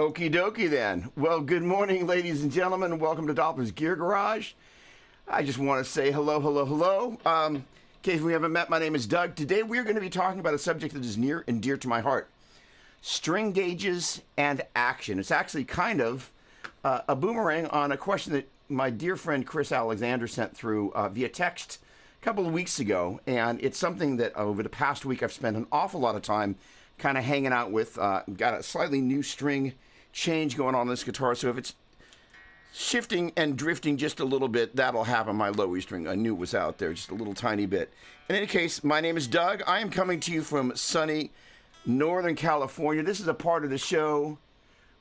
Okie dokie then. Well, good morning, ladies and gentlemen, and welcome to Doppler'S Gear Garage. I just want to say hello, hello, hello. In case we haven't met, my name is Doug. Today we're going to be talking about a subject that is near and dear to my heart. String gauges and action. It's actually kind of a boomerang on a question that my dear friend Chris Alexander sent through via text a couple of weeks ago. And it's something that over the past week I've spent an awful lot of time kind of hanging out with. Got a slightly new string change going on this guitar, so if it's shifting and drifting just a little bit, that'll happen. My low E string, I knew it was out there just a little tiny bit. In any case, my name is Doug. I am coming to you from sunny Northern California. This is a part of the show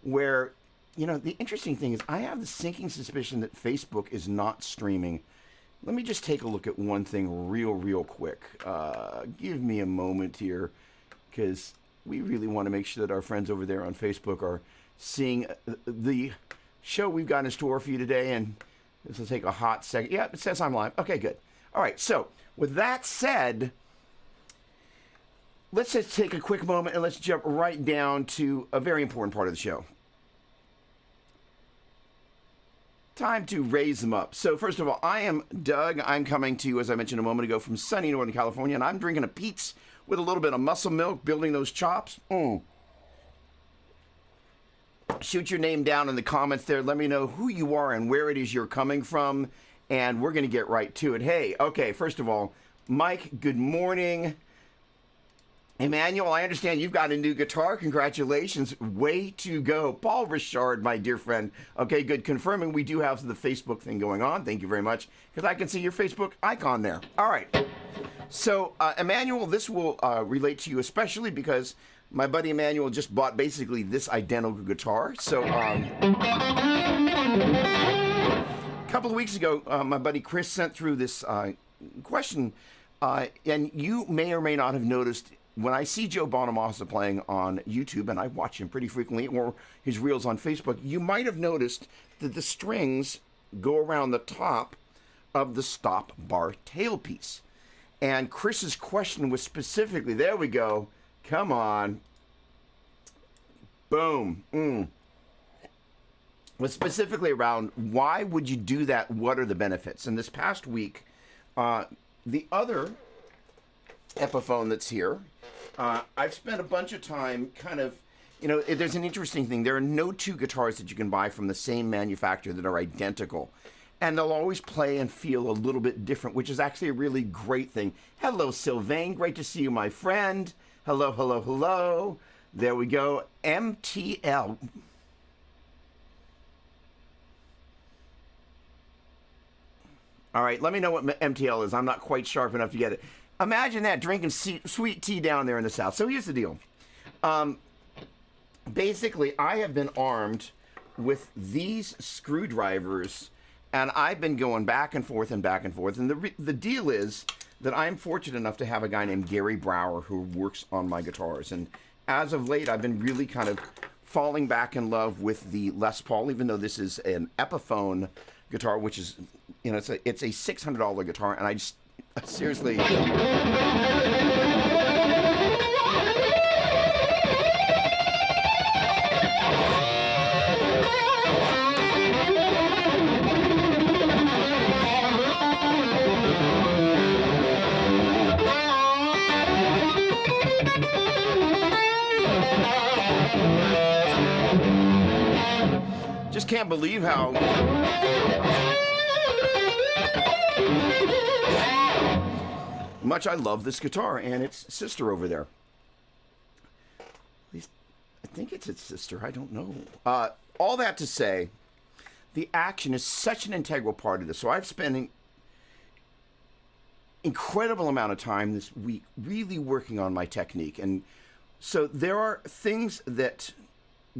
where, you know, the interesting thing is I have the sinking suspicion that Facebook is not streaming. Let me just take a look at one thing real quick. Give me a moment here, because we really want to make sure that our friends over there on Facebook are seeing the show we've got in store for you today. And this will take a hot second. Yeah, it says I'm live. Okay, good. All right, so with that said, let's just take a quick moment and let's jump right down to a very important part of the show. Time to raise them up. So first of all, I am Doug. I'm coming to you, as I mentioned a moment ago, from sunny Northern California, and I'm drinking a Pete's with a little bit of muscle milk, building those chops. Shoot your name down in the comments there. Let me know who you are and where it is you're coming from, and we're going to get right to it. Hey, okay, first of all, Mike, good morning. Emmanuel, I understand you've got a new guitar. Congratulations. Way to go. Paul Richard, my dear friend. Okay, good. Confirming we do have the Facebook thing going on. Thank you very much, because I can see your Facebook icon there. All right. So, Emmanuel, this will relate to you especially because my buddy Emmanuel just bought basically this identical guitar. So, a couple of weeks ago, my buddy Chris sent through this question, and you may or may not have noticed when I see Joe Bonamassa playing on YouTube, and I watch him pretty frequently, or his reels on Facebook, you might have noticed that the strings go around the top of the stop bar tailpiece. And Chris's question was specifically, there we go, come on, boom, was specifically around why would you do that, what are the benefits? And this past week, the other Epiphone that's here, I've spent a bunch of time kind of, you know, there's an interesting thing. There are no two guitars that you can buy from the same manufacturer that are identical. And they'll always play and feel a little bit different, which is actually a really great thing. Hello, Sylvain. Great to see you, my friend. Hello, hello, hello. There we go. MTL. All right, let me know what MTL is. I'm not quite sharp enough to get it. Imagine that, drinking sweet tea down there in the South. So here's the deal. Basically, I have been armed with these screwdrivers, and I've been going back and forth and back and forth. And the deal is that I'm fortunate enough to have a guy named Gary Brower who works on my guitars. And as of late, I've been really kind of falling back in love with the Les Paul, even though this is an Epiphone guitar, which is, you know, it's a $600 guitar, and I just seriously. Just can't believe how much I love this guitar and its sister over there. At least I think it's its sister. I don't know. All that to say, the action is such an integral part of this. So I've spent an incredible amount of time this week really working on my technique. And so there are things that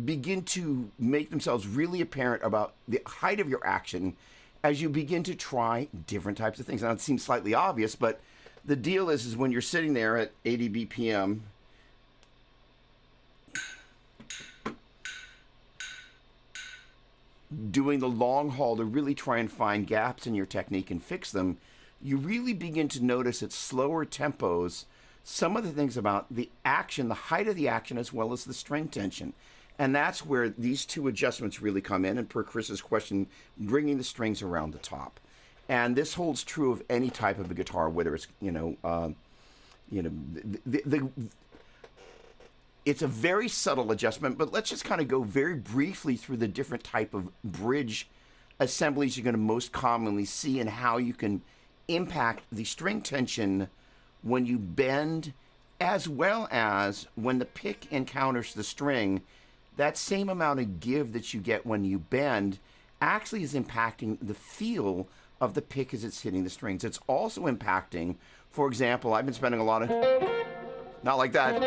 begin to make themselves really apparent about the height of your action as you begin to try different types of things. Now, it seems slightly obvious, but the deal is when you're sitting there at 80 BPM, doing the long haul to really try and find gaps in your technique and fix them, you really begin to notice at slower tempos some of the things about the action, the height of the action, as well as the string tension. And that's where these two adjustments really come in, and per Chris's question, bringing the strings around the top. And this holds true of any type of a guitar, whether it's, it's a very subtle adjustment, but let's just kind of go very briefly through the different type of bridge assemblies you're going to most commonly see and how you can impact the string tension when you bend, as well as when the pick encounters the string. That same amount of give that you get when you bend actually is impacting the feel of the pick as it's hitting the strings. It's also impacting, for example, I've been spending a lot of, not like that,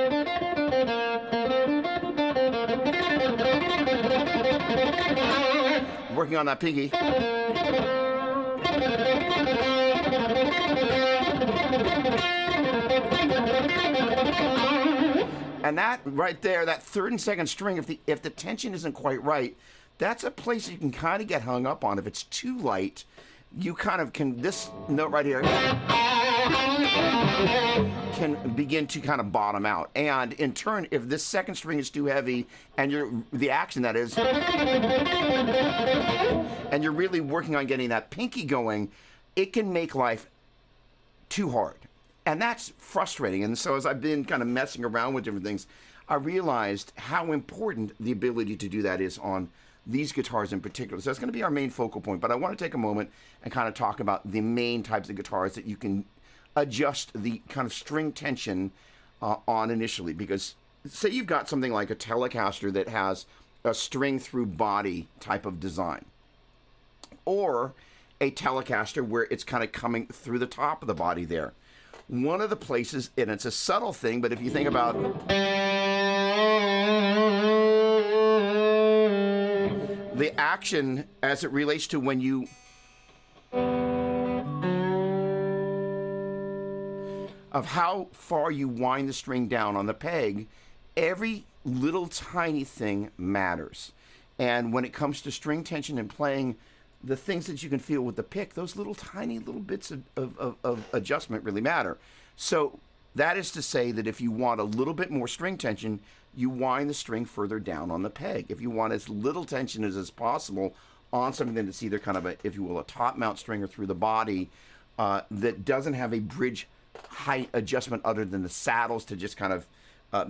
working on that pinky. And that right there, that third and second string, if the tension isn't quite right, that's a place you can kind of get hung up on. If it's too light, you kind of can, this note right here can begin to kind of bottom out. And in turn, if this second string is too heavy and the action that is, and you're really working on getting that pinky going, it can make life too hard. And that's frustrating. And so as I've been kind of messing around with different things, I realized how important the ability to do that is on these guitars in particular. So that's going to be our main focal point. But I want to take a moment and kind of talk about the main types of guitars that you can adjust the kind of string tension on initially. Because say you've got something like a Telecaster that has a string through body type of design, or a Telecaster where it's kind of coming through the top of the body there. One of the places, and it's a subtle thing, but if you think about the action as it relates to when you of how far you wind the string down on the peg, every little tiny thing matters. And when it comes to string tension and playing, the things that you can feel with the pick, those little tiny little bits of adjustment really matter. So that is to say that if you want a little bit more string tension, you wind the string further down on the peg. If you want as little tension as possible on something that's either kind of a, if you will, a top mount string or through the body that doesn't have a bridge height adjustment other than the saddles to just kind of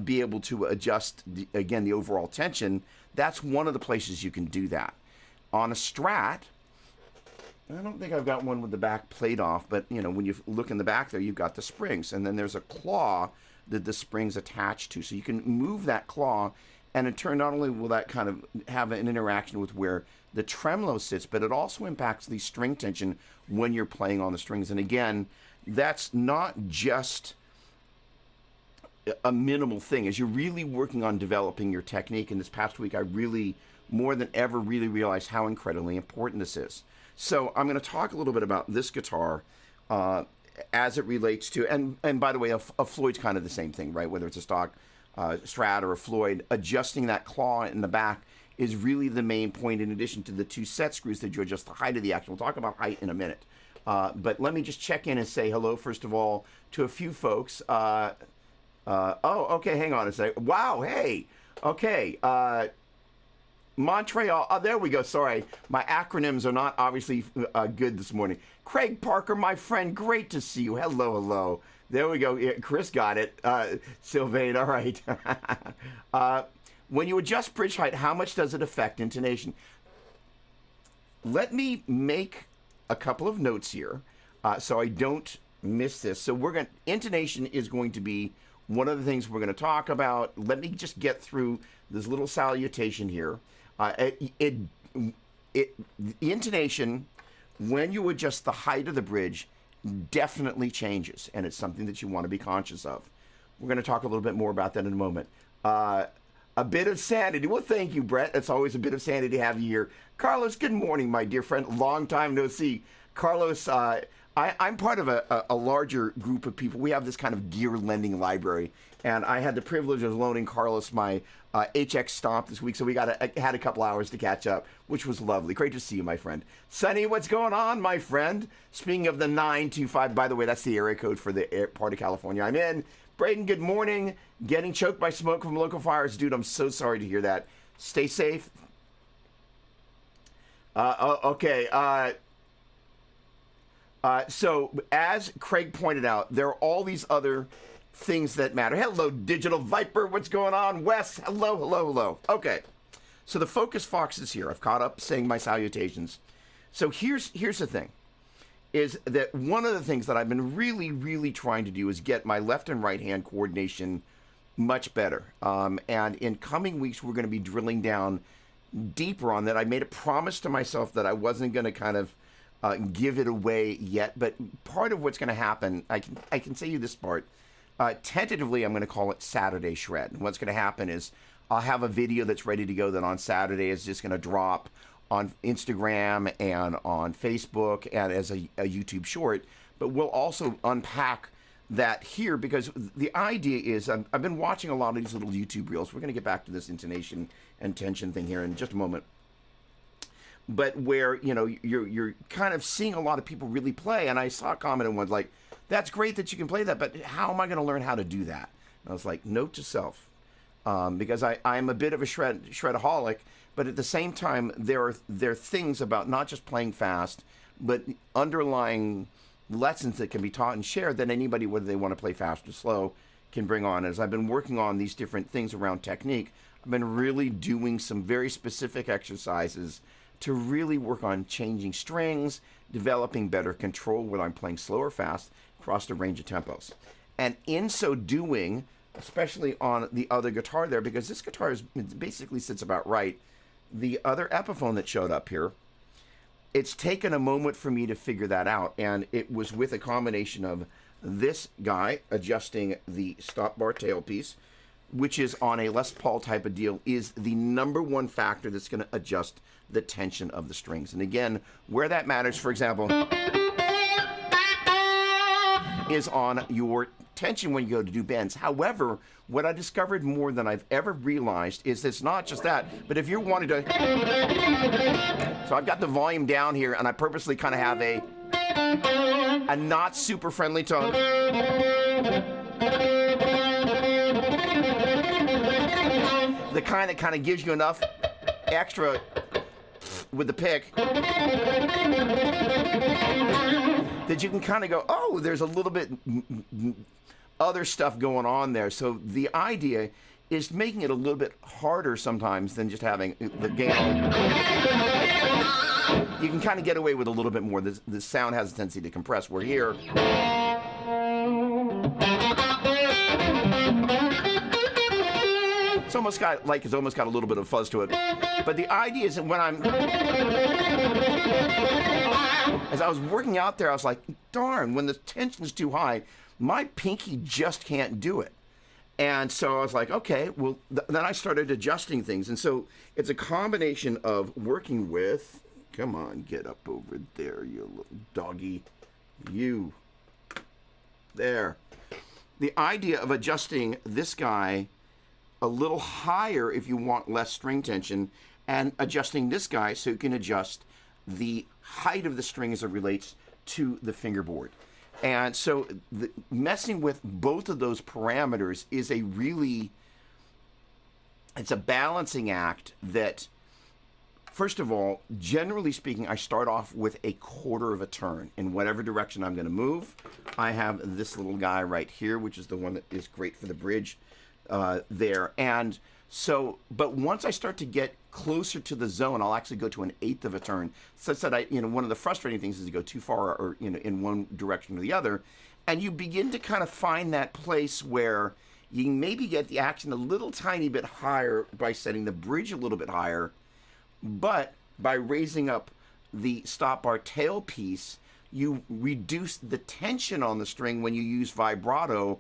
be able to adjust, again, the overall tension, that's one of the places you can do that. On a Strat, I don't think I've got one with the back plate off, but when you look in the back there, you've got the springs, and then there's a claw that the spring's attached to. So you can move that claw, and in turn, not only will that kind of have an interaction with where the tremolo sits, but it also impacts the string tension when you're playing on the strings. And again, that's not just a minimal thing. As you're really working on developing your technique, in this past week, I really, more than ever, really realized how incredibly important this is. So I'm going to talk a little bit about this guitar as it relates to, and by the way, a Floyd's kind of the same thing, right? Whether it's a stock Strat or a Floyd, adjusting that claw in the back is really the main point, in addition to the two set screws that you adjust the height of the action. We'll talk about height in a minute. But let me just check in and say hello, first of all, to a few folks. Oh, okay, hang on a second. Wow, hey, okay. Montreal, oh, there we go. Sorry, my acronyms are not obviously good this morning. Craig Parker, my friend, great to see you. Hello, hello. There we go. Yeah, Chris got it. Sylvain, all right. When you adjust bridge height, how much does it affect intonation? Let me make a couple of notes here so I don't miss this. So intonation is going to be one of the things we're going to talk about. Let me just get through this little salutation here. The intonation, when you adjust the height of the bridge, definitely changes, and it's something that you want to be conscious of. We're going to talk a little bit more about that in a moment. A bit of sanity. Well, thank you, Brett. It's always a bit of sanity to have you here. Carlos, good morning, my dear friend. Long time no see. Carlos, I'm part of a larger group of people. We have this kind of gear lending library, and I had the privilege of loaning Carlos my HX Stomp this week, so we had a couple hours to catch up, which was lovely. Great to see you, my friend. Sonny, what's going on, my friend? Speaking of the 925, by the way, that's the area code for the part of California I'm in. Braden, good morning. Getting choked by smoke from local fires. Dude, I'm so sorry to hear that. Stay safe. Okay. So as Craig pointed out, there are all these other things that matter. Hello, Digital Viper. What's going on? Wes, hello, hello, hello. Okay. So the Focus Fox is here. I've caught up saying my salutations. So here's the thing, is that one of the things that I've been really, really trying to do is get my left and right hand coordination much better. And in coming weeks, we're going to be drilling down deeper on that. I made a promise to myself that I wasn't going to kind of give it away yet. But part of what's going to happen, I can say you this part. Tentatively, I'm going to call it Saturday Shred. And what's going to happen is I'll have a video that's ready to go that on Saturday is just going to drop on Instagram and on Facebook and as a YouTube short. But we'll also unpack that here because the idea is I've been watching a lot of these little YouTube reels. We're going to get back to this intonation and tension thing here in just a moment. But where, you know, you're kind of seeing a lot of people really play. And I saw a comment and was like, that's great that you can play that, but how am I going to learn how to do that? And I was like, note to self. Because I'm a bit of a shredaholic, but at the same time, there are things about not just playing fast, but underlying lessons that can be taught and shared that anybody, whether they want to play fast or slow, can bring on. As I've been working on these different things around technique, I've been really doing some very specific exercises to really work on changing strings, developing better control when I'm playing slow or fast across the range of tempos. And in so doing, especially on the other guitar there, because this guitar basically sits about right. The other Epiphone that showed up here, it's taken a moment for me to figure that out, and it was with a combination of this guy adjusting the stop bar tailpiece, which is on a Les Paul type of deal, is the number one factor that's going to adjust the tension of the strings. And again, where that matters, for example, is on your tension when you go to do bends. However, what I discovered more than I've ever realized is it's not just that, but if you're wanting to... So I've got the volume down here, and I purposely kind of have a not super friendly tone. The kind that kind of gives you enough extra with the pick that you can kind of go, oh, there's a little bit other stuff going on there. So the idea is making it a little bit harder sometimes than just having the gain on. You can kind of get away with a little bit more. The sound has a tendency to compress. We're here. It's almost got a little bit of fuzz to it. But the idea is that when as I was working out there, I was like, darn, when the tension's too high, my pinky just can't do it. And so I was like, okay, well, then I started adjusting things. And so it's a combination of working with, come on, get up over there, you little doggy. You. There. The idea of adjusting this guy a little higher if you want less string tension, and adjusting this guy so you can adjust the height of the string as it relates to the fingerboard. And so messing with both of those parameters is it's a balancing act that, first of all, generally speaking, I start off with a quarter of a turn in whatever direction I'm going to move. I have this little guy right here, which is the one that is great for the bridge there. And so, but once I start to get closer to the zone, I'll actually go to an eighth of a turn. Such that one of the frustrating things is to go too far or, in one direction or the other. And you begin to kind of find that place where you can maybe get the action a little tiny bit higher by setting the bridge a little bit higher, but by raising up the stop bar tailpiece, you reduce the tension on the string when you use vibrato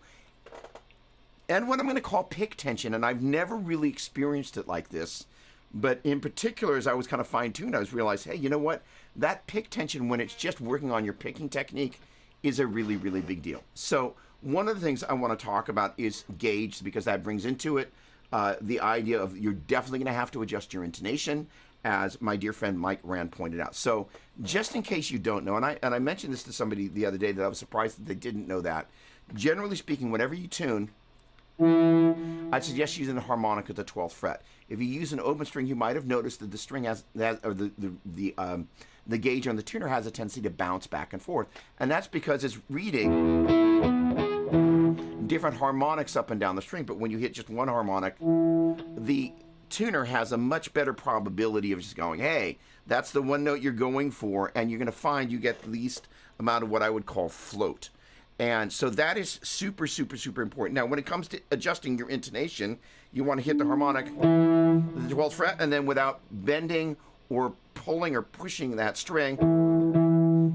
and what I'm going to call pick tension. And I've never really experienced it like this. But in particular, as I was kind of fine-tuned, I was realized, hey, you know what? That pick tension, when it's just working on your picking technique, is a really, really big deal. So one of the things I want to talk about is gauge, because that brings into it the idea of you're definitely going to have to adjust your intonation, as my dear friend Mike Rand pointed out. So just in case you don't know, and I mentioned this to somebody the other day that I was surprised that they didn't know that. Generally speaking, whenever you tune, I'd suggest using the harmonic at the 12th fret. If you use an open string, you might have noticed that the string or the gauge on the tuner has a tendency to bounce back and forth, and that's because it's reading different harmonics up and down the string. But when you hit just one harmonic, the tuner has a much better probability of just going, hey, that's the one note you're going for, and you're going to find you get the least amount of what I would call float. And so that is super, super, super important. Now, when it comes to adjusting your intonation, you want to hit the harmonic, the 12th fret, and then without bending or pulling or pushing that string.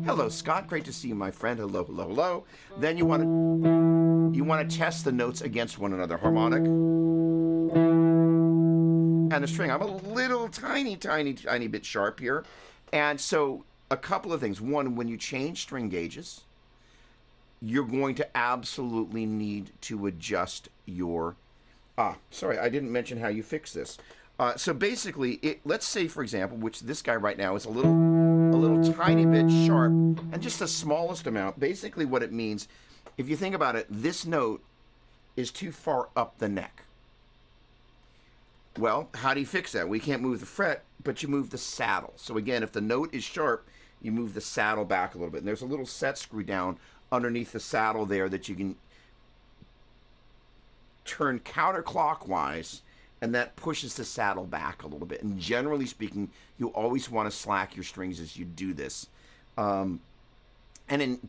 Hello, Scott. Great to see you, my friend. Hello, hello, hello. Then you want to test the notes against one another. Harmonic and the string. I'm a little tiny bit sharp here. And so a couple of things. One, when you change string gauges, you're going to absolutely need to adjust your... sorry, I didn't mention how you fix this. So basically, let's say, for example, which this guy right now is a little tiny bit sharp, and just the smallest amount. Basically what it means, if you think about it, this note is too far up the neck. Well, how do you fix that? We can't move the fret, but you move the saddle. So again, if the note is sharp, you move the saddle back a little bit. And there's a little set screw down underneath the saddle there that you can turn counterclockwise, and that pushes the saddle back a little bit. And generally speaking, you always want to slack your strings as you do this. And in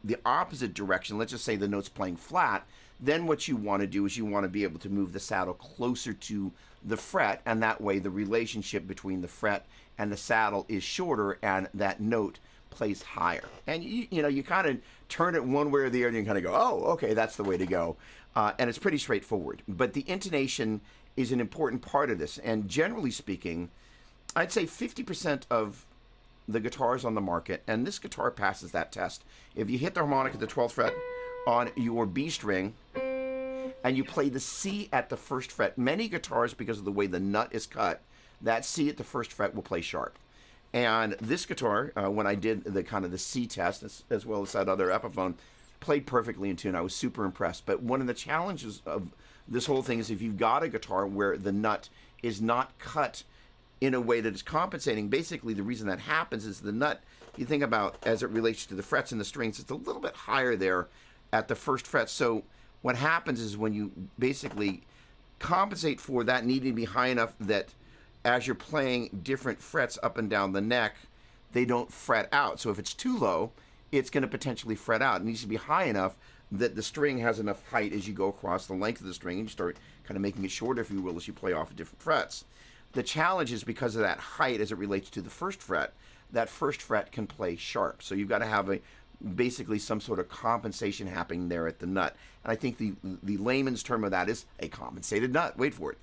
the opposite direction, let's just say the note's playing flat, then what you want to do is you want to be able to move the saddle closer to the fret, and that way the relationship between the fret and the saddle is shorter, and that note plays higher. And you kind of turn it one way or the other, and you kind of go, oh, okay, that's the way to go. And it's pretty straightforward. But the intonation is an important part of this. And generally speaking, I'd say 50% of the guitars on the market, and this guitar passes that test. If you hit the harmonic at the 12th fret on your B string, and you play the C at the 1st fret, many guitars, because of the way the nut is cut, that C at the 1st fret will play sharp. And this guitar, when I did the C test, as well as that other Epiphone, played perfectly in tune. I was super impressed. But one of the challenges of this whole thing is if you've got a guitar where the nut is not cut in a way that is compensating, basically the reason that happens is the nut, you think about as it relates to the frets and the strings, it's a little bit higher there at the 1st fret. So what happens is when you basically compensate for that needing to be high enough that as you're playing different frets up and down the neck, they don't fret out. So if it's too low, it's going to potentially fret out. It needs to be high enough that the string has enough height as you go across the length of the string, and you start kind of making it shorter, if you will, as you play off of different frets. The challenge is because of that height as it relates to the 1st fret, that 1st fret can play sharp. So you've got to have basically some sort of compensation happening there at the nut. And I think the layman's term of that is a compensated nut. Wait for it.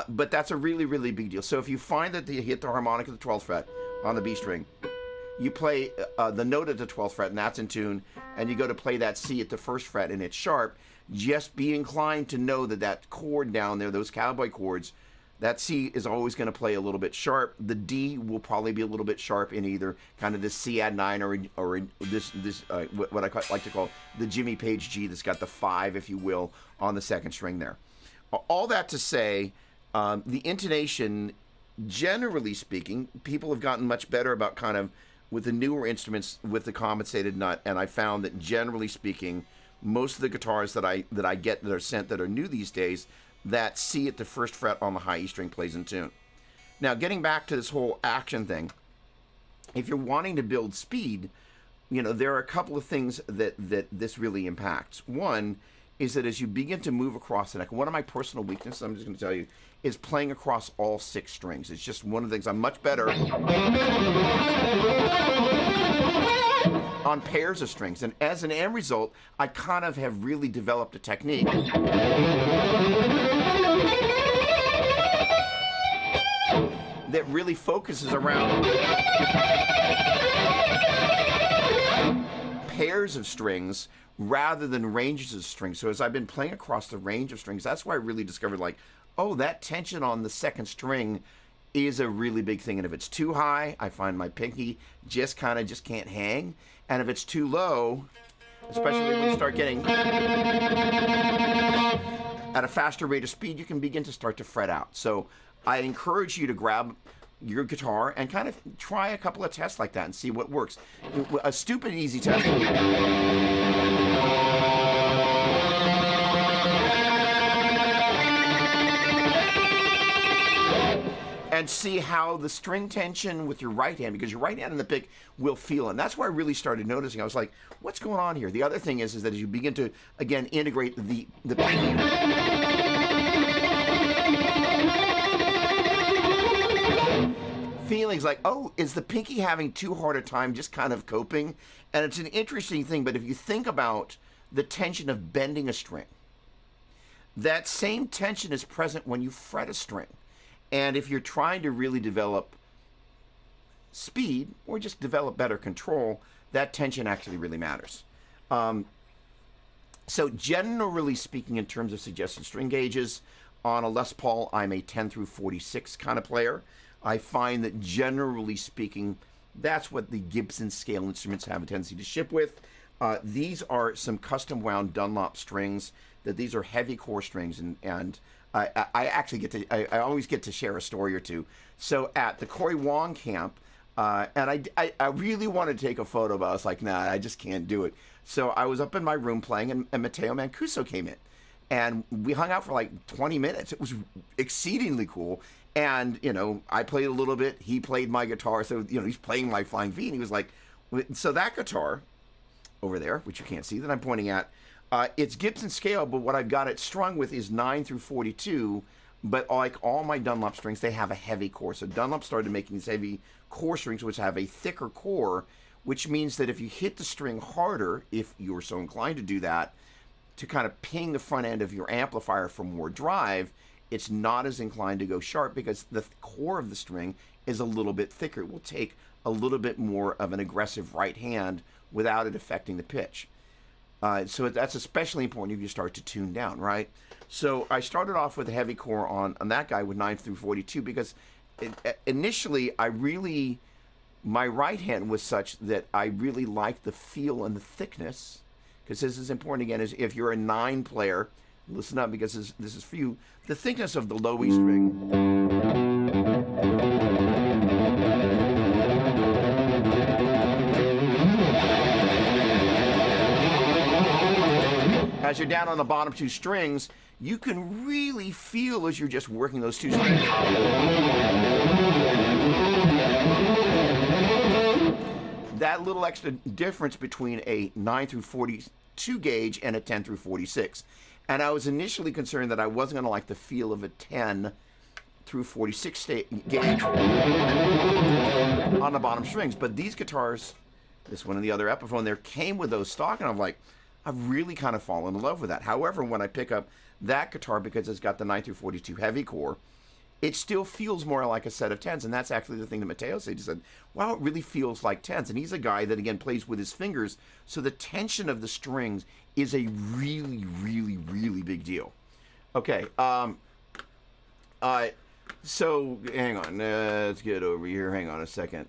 But that's a really, really big deal. So if you find that you hit the harmonic at the 12th fret on the B string, you play the note at the 12th fret, and that's in tune, and you go to play that C at the 1st fret, and it's sharp, just be inclined to know that that chord down there, those cowboy chords, that C is always going to play a little bit sharp. The D will probably be a little bit sharp in either kind of this C add 9 or in this what I like to call the Jimmy Page G that's got the 5, if you will, on the 2nd string there. All that to say, the intonation, generally speaking, people have gotten much better about kind of with the newer instruments with the compensated nut, and I found that generally speaking, most of the guitars that I get that are sent that are new these days, that C at the 1st fret on the high E string plays in tune. Now, getting back to this whole action thing, if you're wanting to build speed, there are a couple of things that this really impacts. One is that as you begin to move across the neck, one of my personal weaknesses, I'm just going to tell you, is playing across all 6 strings. It's just one of the things I'm much better on pairs of strings. And as an end result, I kind of have really developed a technique that really focuses around pairs of strings rather than ranges of strings. So as I've been playing across the range of strings, that's why I really discovered, like, oh, that tension on the 2nd string is a really big thing. And if it's too high, I find my pinky just can't hang. And if it's too low, especially when you start getting at a faster rate of speed, you can begin to start to fret out. So I encourage you to grab your guitar and kind of try a couple of tests like that and see what works. A stupid easy test. And see how the string tension with your right hand, because your right hand in the pick will feel, and that's where I really started noticing. I was like, "What's going on here?" The other thing is that as you begin to again integrate the pinky, feelings like, "Oh, is the pinky having too hard a time just kind of coping?" And it's an interesting thing. But if you think about the tension of bending a string, that same tension is present when you fret a string. And if you're trying to really develop speed or just develop better control, that tension actually really matters. So generally speaking, in terms of suggested string gauges, on a Les Paul, I'm a 10 through 46 kind of player. I find that generally speaking, that's what the Gibson scale instruments have a tendency to ship with. These are some custom wound Dunlop strings. That these are heavy core strings, and I actually get to, I always get to share a story or two. So at the Corey Wong camp, and I really wanted to take a photo, but I was like, nah, I just can't do it. So I was up in my room playing, and Matteo Mancuso came in. And we hung out for like 20 minutes. It was exceedingly cool. And, you know, I played a little bit. He played my guitar. So, you know, he's playing my Flying V. And he was like, so that guitar over there, which you can't see that I'm pointing at, it's Gibson scale, but what I've got it strung with is 9 through 42. But like all my Dunlop strings, they have a heavy core. So Dunlop started making these heavy core strings, which have a thicker core, which means that if you hit the string harder, if you're so inclined to do that, to kind of ping the front end of your amplifier for more drive, it's not as inclined to go sharp because the core of the string is a little bit thicker. It will take a little bit more of an aggressive right hand without it affecting the pitch. So that's especially important if you start to tune down, right? So I started off with a heavy core on that guy with 9 through 42 because initially my right hand was such that I really liked the feel and the thickness, because this is important again, is if you're a 9 player, listen up because this is for you, the thickness of the low E string. As you're down on the bottom 2 strings, you can really feel as you're just working those 2 strings. That little extra difference between a 9 through 42 gauge and a 10 through 46. And I was initially concerned that I wasn't going to like the feel of a 10 through 46 gauge on the bottom strings. But these guitars, this one and the other Epiphone there, came with those stock, and I'm like, I've really kind of fallen in love with that. However, when I pick up that guitar, because it's got the 9 through 42 heavy core, it still feels more like a set of 10s. And that's actually the thing that Matteo said. He said, wow, it really feels like 10s. And he's a guy that, again, plays with his fingers. So the tension of the strings is a really, really, really big deal. Okay. So, hang on. Let's get over here. Hang on a second.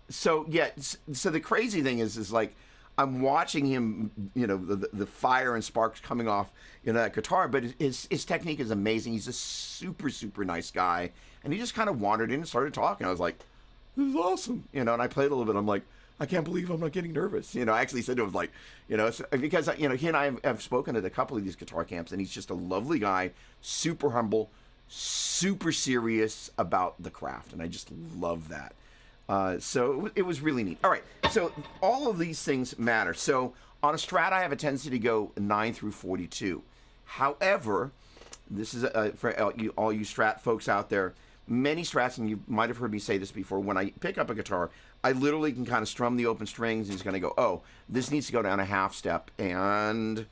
So yeah, so the crazy thing is like I'm watching him, you know, the fire and sparks coming off, you know, that guitar, but his technique is amazing. He's a super, super nice guy, and he just kind of wandered in and started talking. I was like, this is awesome, you know, and I played a little bit. I'm like, I can't believe I'm not getting nervous. You know, I actually said to him, like, you know, because, you know, he and I have spoken at a couple of these guitar camps, and he's just a lovely guy, super humble, super serious about the craft, and I just love that. So it was really neat. All right, so all of these things matter. So on a Strat, I have a tendency to go 9 through 42. However, this is for all you Strat folks out there, many Strats, and you might have heard me say this before, when I pick up a guitar, I literally can kind of strum the open strings, and it's going to go, oh, this needs to go down a half step, and...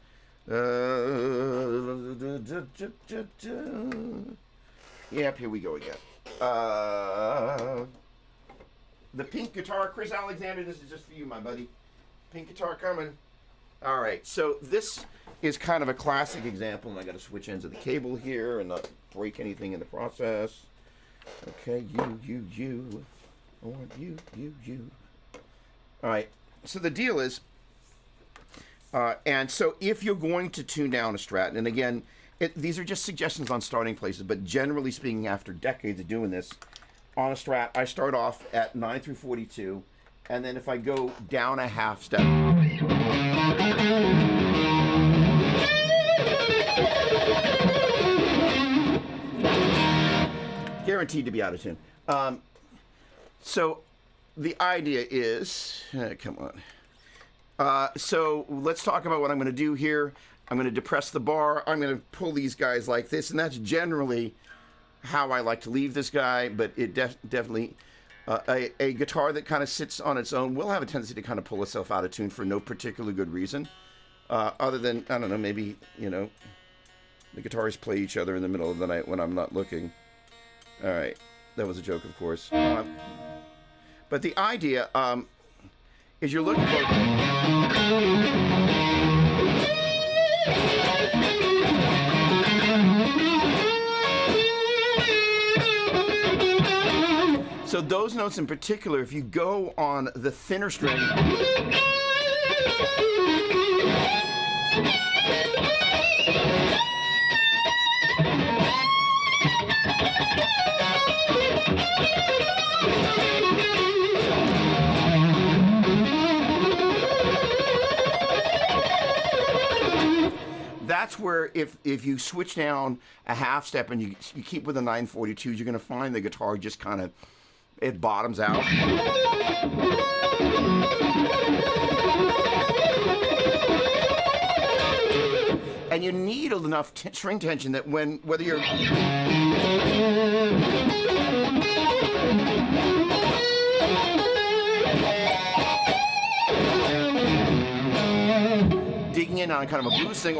yep, here we go again. The pink guitar, Chris Alexander, this is just for you, my buddy. Pink guitar coming. All right, so this is kind of a classic example, and I got to switch ends of the cable here and not break anything in the process. Okay, you. I want you. All right, So the deal is, and so if you're going to tune down a Strat, and again, these are just suggestions on starting places, but generally speaking, after decades of doing this, on a Strat, I start off at 9 through 42, and then if I go down a half step, guaranteed to be out of tune. So the idea is, come on. So let's talk about what I'm going to do here. I'm going to depress the bar. I'm going to pull these guys like this, and that's generally how I like to leave this guy, but it definitely, a guitar that kind of sits on its own will have a tendency to kind of pull itself out of tune for no particular good reason, other than, I don't know, maybe, you know, the guitarists play each other in the middle of the night when I'm not looking. All right, that was a joke, of course. But the idea is you're looking for... So those notes in particular, if you go on the thinner string, that's where if you switch down a half step and you keep with the 942s, you're going to find the guitar just kind of, it bottoms out. And you need enough string tension that whether you're digging in on kind of a blues thing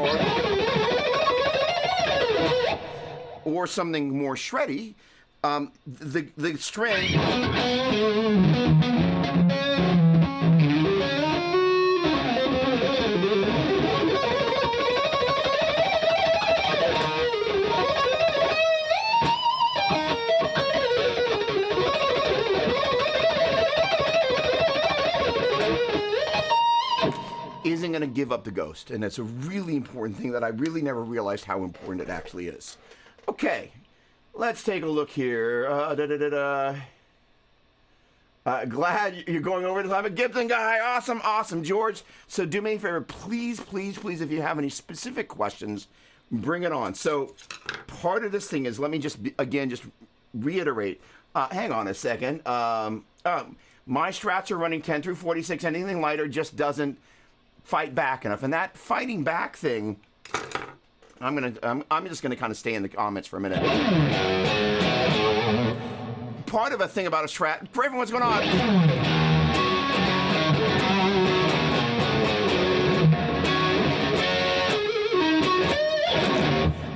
or something more shreddy, the string isn't going to give up the ghost, and it's a really important thing that I really never realized how important it actually is. Okay, let's take a look here. Glad you're going over this. I'm a Gibson guy. Awesome, awesome, George. So do me a favor, please, please, please, if you have any specific questions, bring it on. So part of this thing is, let me just, just reiterate. Hang on a second. My Strats are running 10 through 46. Anything lighter just doesn't fight back enough. And that fighting back thing, I'm just gonna kind of stay in the comments for a minute. Part of a thing about a Strat, Griffin, what's going on?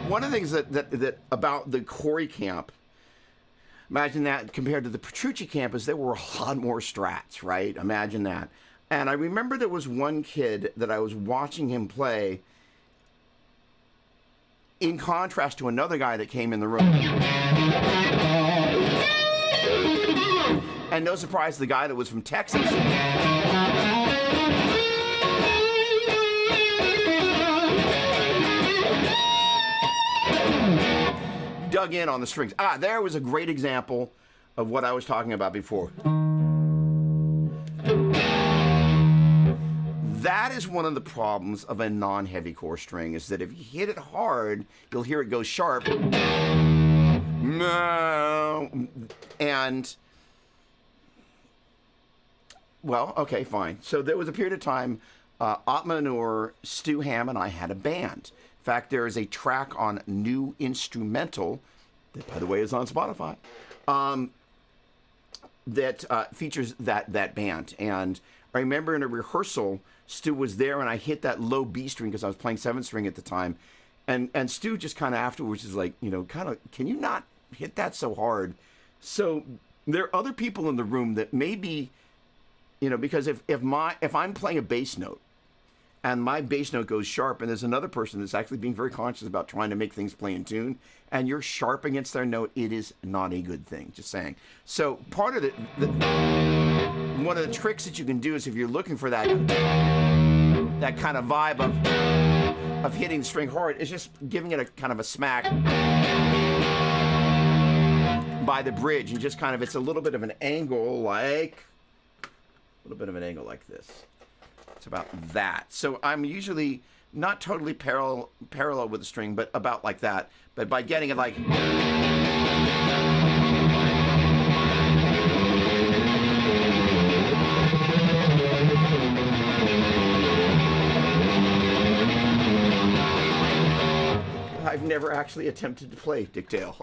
One of the things that about the Corey camp, imagine that compared to the Petrucci camp, is there were a lot more Strats, right? Imagine that. And I remember there was one kid that I was watching him play in contrast to another guy that came in the room. And no surprise, the guy that was from Texas dug in on the strings. There was a great example of what I was talking about before. That is one of the problems of a non-heavy core string, is that if you hit it hard, you'll hear it go sharp. And, well, okay, fine. So there was a period of time, Ottman, Stu Ham, and I had a band. In fact, there is a track on New Instrumental, that, by the way, is on Spotify, that features that band. And I remember in a rehearsal, Stu was there, and I hit that low B string because I was playing 7th string at the time. And Stu just kind of afterwards is like, can you not hit that so hard? So there are other people in the room that maybe, because if I'm playing a bass note and my bass note goes sharp, and there's another person that's actually being very conscious about trying to make things play in tune, and you're sharp against their note, it is not a good thing, just saying. So part of it, one of the tricks that you can do is if you're looking for that kind of vibe of hitting the string hard, is just giving it a kind of a smack by the bridge, and just kind of, it's a little bit of an angle, like this. It's about that. So I'm usually not totally parallel with the string, but about like that. But by getting it like, I've never actually attempted to play Dick Dale.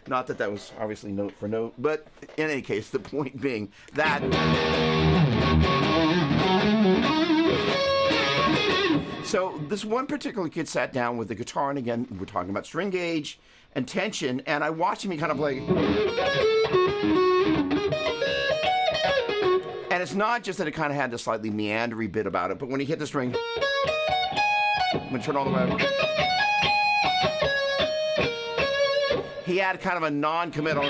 Not that was obviously note for note, but in any case, the point being that so this one particular kid sat down with the guitar, and again, we're talking about string gauge and tension, and I watched him, he kind of like, and it's not just that it kind of had this slightly meandery bit about it, but when he hit the string, I'm gonna turn all the way up. He had kind of a non-committal.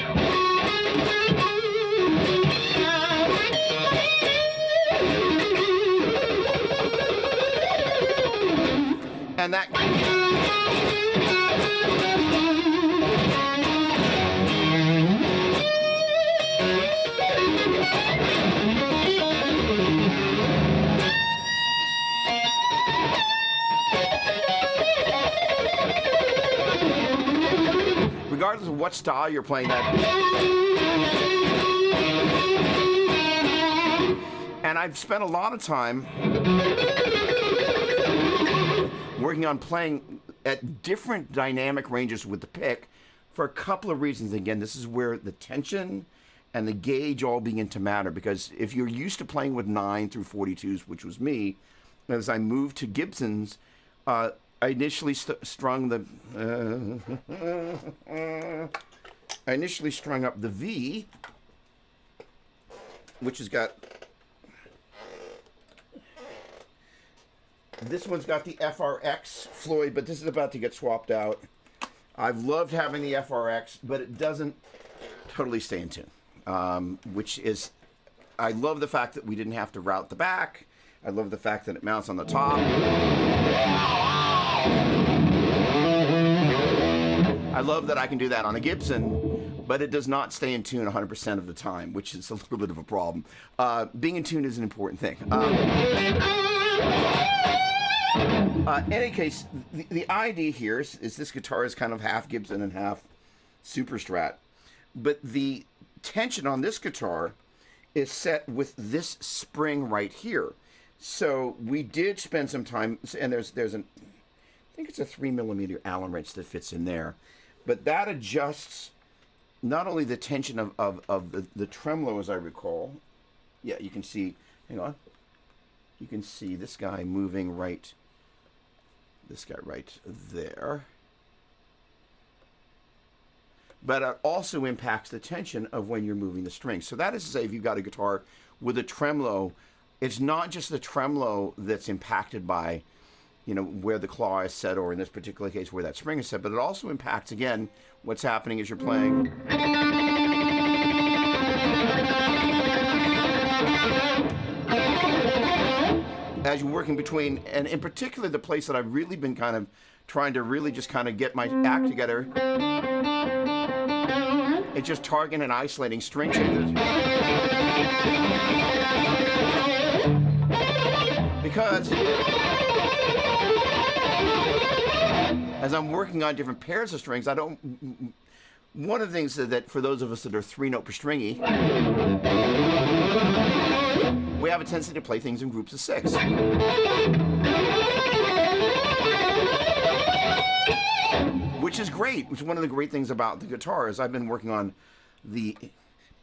And that. Regardless of what style you're playing that. And I've spent a lot of time working on playing at different dynamic ranges with the pick for a couple of reasons. Again, this is where the tension and the gauge all begin to matter, because if you're used to playing with 9 through 42s, which was me, as I moved to Gibsons, I initially strung up the V, which has got, this one's got the FRX Floyd, but this is about to get swapped out. I've loved having the FRX, but it doesn't totally stay in tune, which is, I love the fact that we didn't have to route the back. I love the fact that it mounts on the top. I love that I can do that on a Gibson, but it does not stay in tune 100% of the time, which is a little bit of a problem. Being in tune is an important thing. In any case, the idea here is this guitar is kind of half Gibson and half Super Strat, but the tension on this guitar is set with this spring right here. So we did spend some time, and there's I think it's a 3mm Allen wrench that fits in there, but that adjusts not only the tension of the tremolo, as I recall. Yeah, you can see, hang on, you can see this guy moving right, this guy right there. But it also impacts the tension of when you're moving the strings. So that is to say, if you've got a guitar with a tremolo, it's not just the tremolo that's impacted by, you know, where the claw is set, or in this particular case where that spring is set, but it also impacts, again, what's happening as you're playing. As you're working between, and in particular the place that I've really been kind of trying to really just kind of get my act together, it's just targeting and isolating string changes. Because as I'm working on different pairs of strings, one of the things that for those of us that are 3-note per stringy, we have a tendency to play things in groups of 6. Which is great, which is one of the great things about the guitar. Is I've been working on the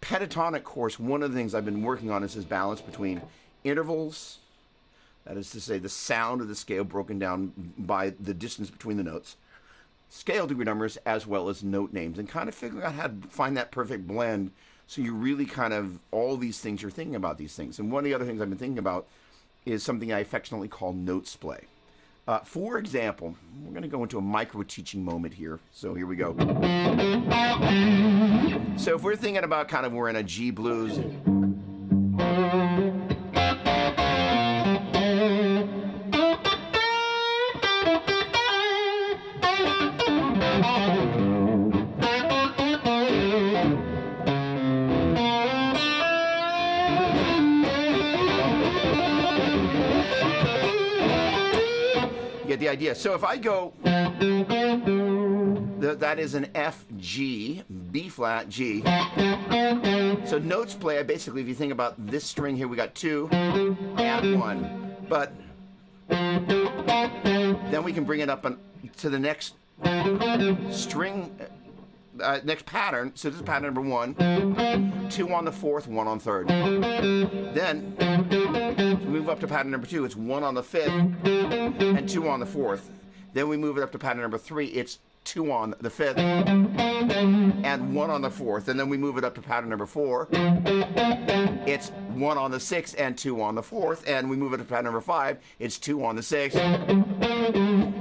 pentatonic course. One of the things I've been working on is this balance between intervals, that is to say the sound of the scale broken down by the distance between the notes, scale degree numbers, as well as note names, and kind of figuring out how to find that perfect blend so you really kind of, all these things, you're thinking about these things. And one of the other things I've been thinking about is something I affectionately call note splay. For example, we're going to go into a micro-teaching moment here. So here we go. So if we're thinking about kind of we're in a G blues, the idea. So if I go, that is an F, G, B flat, G. So notes play, basically, if you think about this string here, we got 2 and 1. But then we can bring it up to the next string, next pattern. So this is pattern number 1, 2 on the 4th, 1 on 3rd. Then we move up to pattern number 2, it's 1 on the 5th and 2 on the 4th. Then we move it up to pattern number 3, it's 2 on the 5th and 1 on the 4th. And then we move it up to pattern number 4, it's 1 on the 6th and 2 on the 4th. And we move it to pattern number 5, it's 2 on the 6th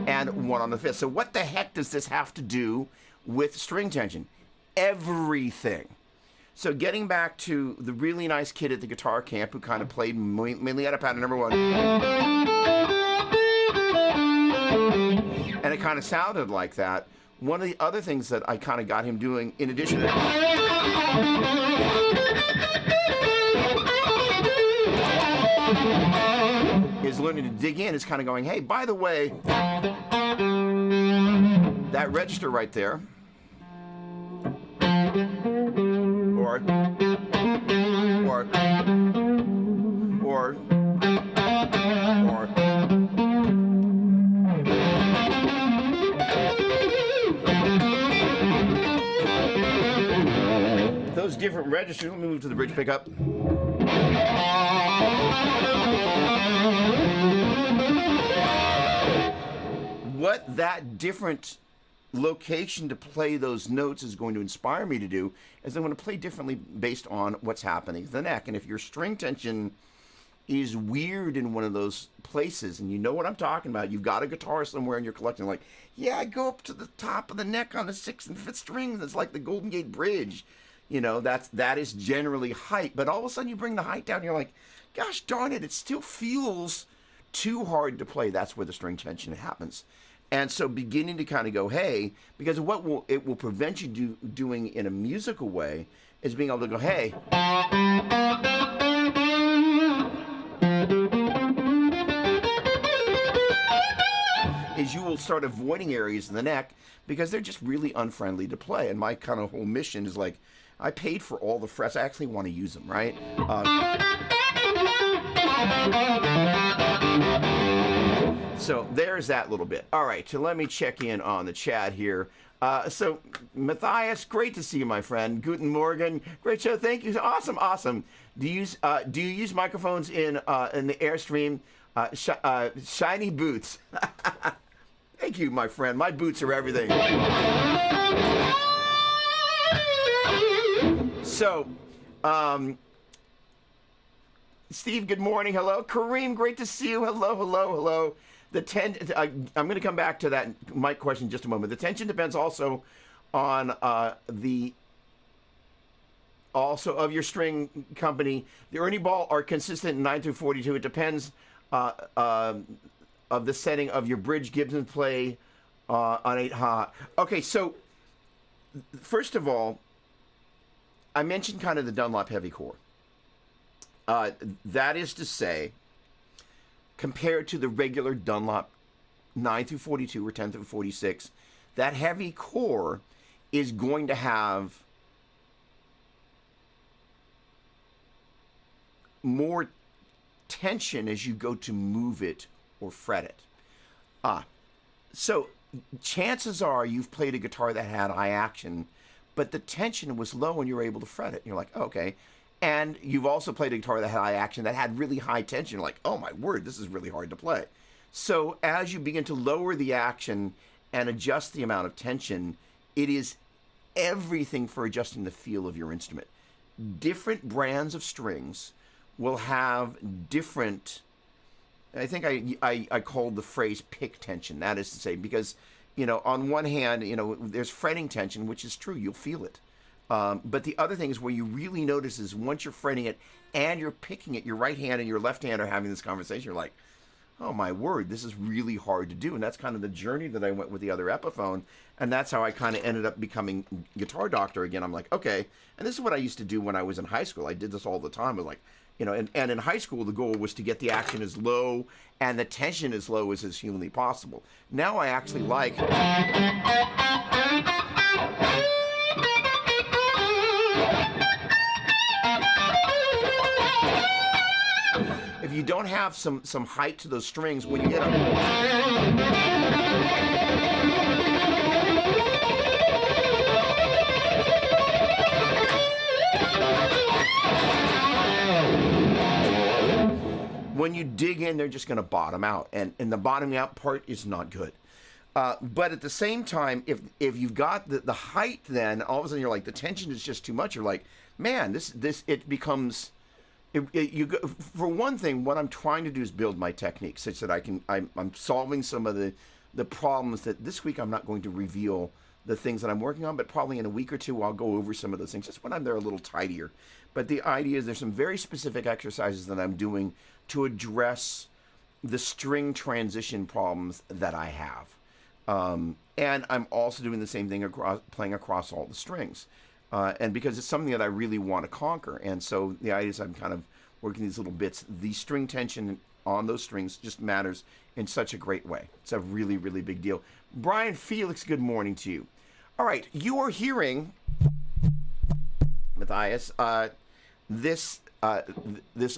and 1 on the 5th. So what the heck does this have to do with string tension? Everything. So getting back to the really nice kid at the guitar camp who kind of played mainly out of pattern number 1. And it kind of sounded like that. One of the other things that I kind of got him doing, in addition to that, is learning to dig in, is kind of going, hey, by the way, that register right there, or those different registers. Let me move to the bridge pickup. What that different location to play those notes is going to inspire me to do is I'm going to play differently based on what's happening to the neck. And if your string tension is weird in one of those places, and you know what I'm talking about, you've got a guitar somewhere and you're collecting, like, yeah, I go up to the top of the neck on the 6th and 5th strings. It's like the Golden Gate Bridge. You know, that is generally height. But all of a sudden you bring the height down and you're like, gosh darn it, it still feels too hard to play. That's where the string tension happens. And so beginning to kind of go, hey, because what it will prevent you doing in a musical way is being able to go, hey, is you will start avoiding areas in the neck because they're just really unfriendly to play. And my kind of whole mission is like, I paid for all the frets. I actually want to use them, right? So there's that little bit. All right, so let me check in on the chat here. So Matthias, great to see you, my friend. Guten Morgen, great show. Thank you. Awesome, awesome. Do you use microphones in the Airstream? Shiny boots. Thank you, my friend. My boots are everything. So, Steve, good morning. Hello. Kareem, great to see you. Hello, hello, hello. I'm going to come back to that mic question in just a moment. The tension depends also on also of your string company. The Ernie Ball are consistent in 9 through 42. It depends of the setting of your bridge Gibson play on 8 ha. Okay, so first of all, I mentioned kind of the Dunlop heavy core. That is to say, compared to the regular Dunlop 9 through 42 or 10 through 46, that heavy core is going to have more tension as you go to move it or fret it. So chances are you've played a guitar that had high action, but the tension was low and you were able to fret it. And you're like, oh, okay. And you've also played a guitar that had high action that had really high tension. You're like, oh my word, this is really hard to play. So as you begin to lower the action and adjust the amount of tension, it is everything for adjusting the feel of your instrument. Different brands of strings will have different, I think I called the phrase pick tension. That is to say, because, you know, on one hand, you know, there's fretting tension, which is true, you'll feel it. But the other thing is where you really notice is once you're fretting it and you're picking it, your right hand and your left hand are having this conversation, you're like, oh my word, this is really hard to do. And that's kind of the journey that I went with the other Epiphone. And that's how I kind of ended up becoming Guitar Doctor again. I'm like, okay. And this is what I used to do when I was in high school. I did this all the time. I was like, and in high school, the goal was to get the action as low and the tension as low as is humanly possible. Now I actually like... If you don't have some height to those strings, when you hit them... When you dig in, they're just going to bottom out, and the bottoming out part is not good. But at the same time, if you've got the height, then all of a sudden you're like, the tension is just too much. You're like, man, it becomes... for one thing, what I'm trying to do is build my technique such that I'm solving some of the problems that this week I'm not going to reveal the things that I'm working on, but probably in a week or two I'll go over some of those things just when I'm there a little tidier. But the idea is there's some very specific exercises that I'm doing to address the string transition problems that I have. And I'm also doing the same thing playing across all the strings. And because it's something that I really want to conquer. And so the idea is I'm kind of working these little bits. The string tension on those strings just matters in such a great way. It's a really, really big deal. Brian Felix, good morning to you. All right, you are hearing, Matthias, this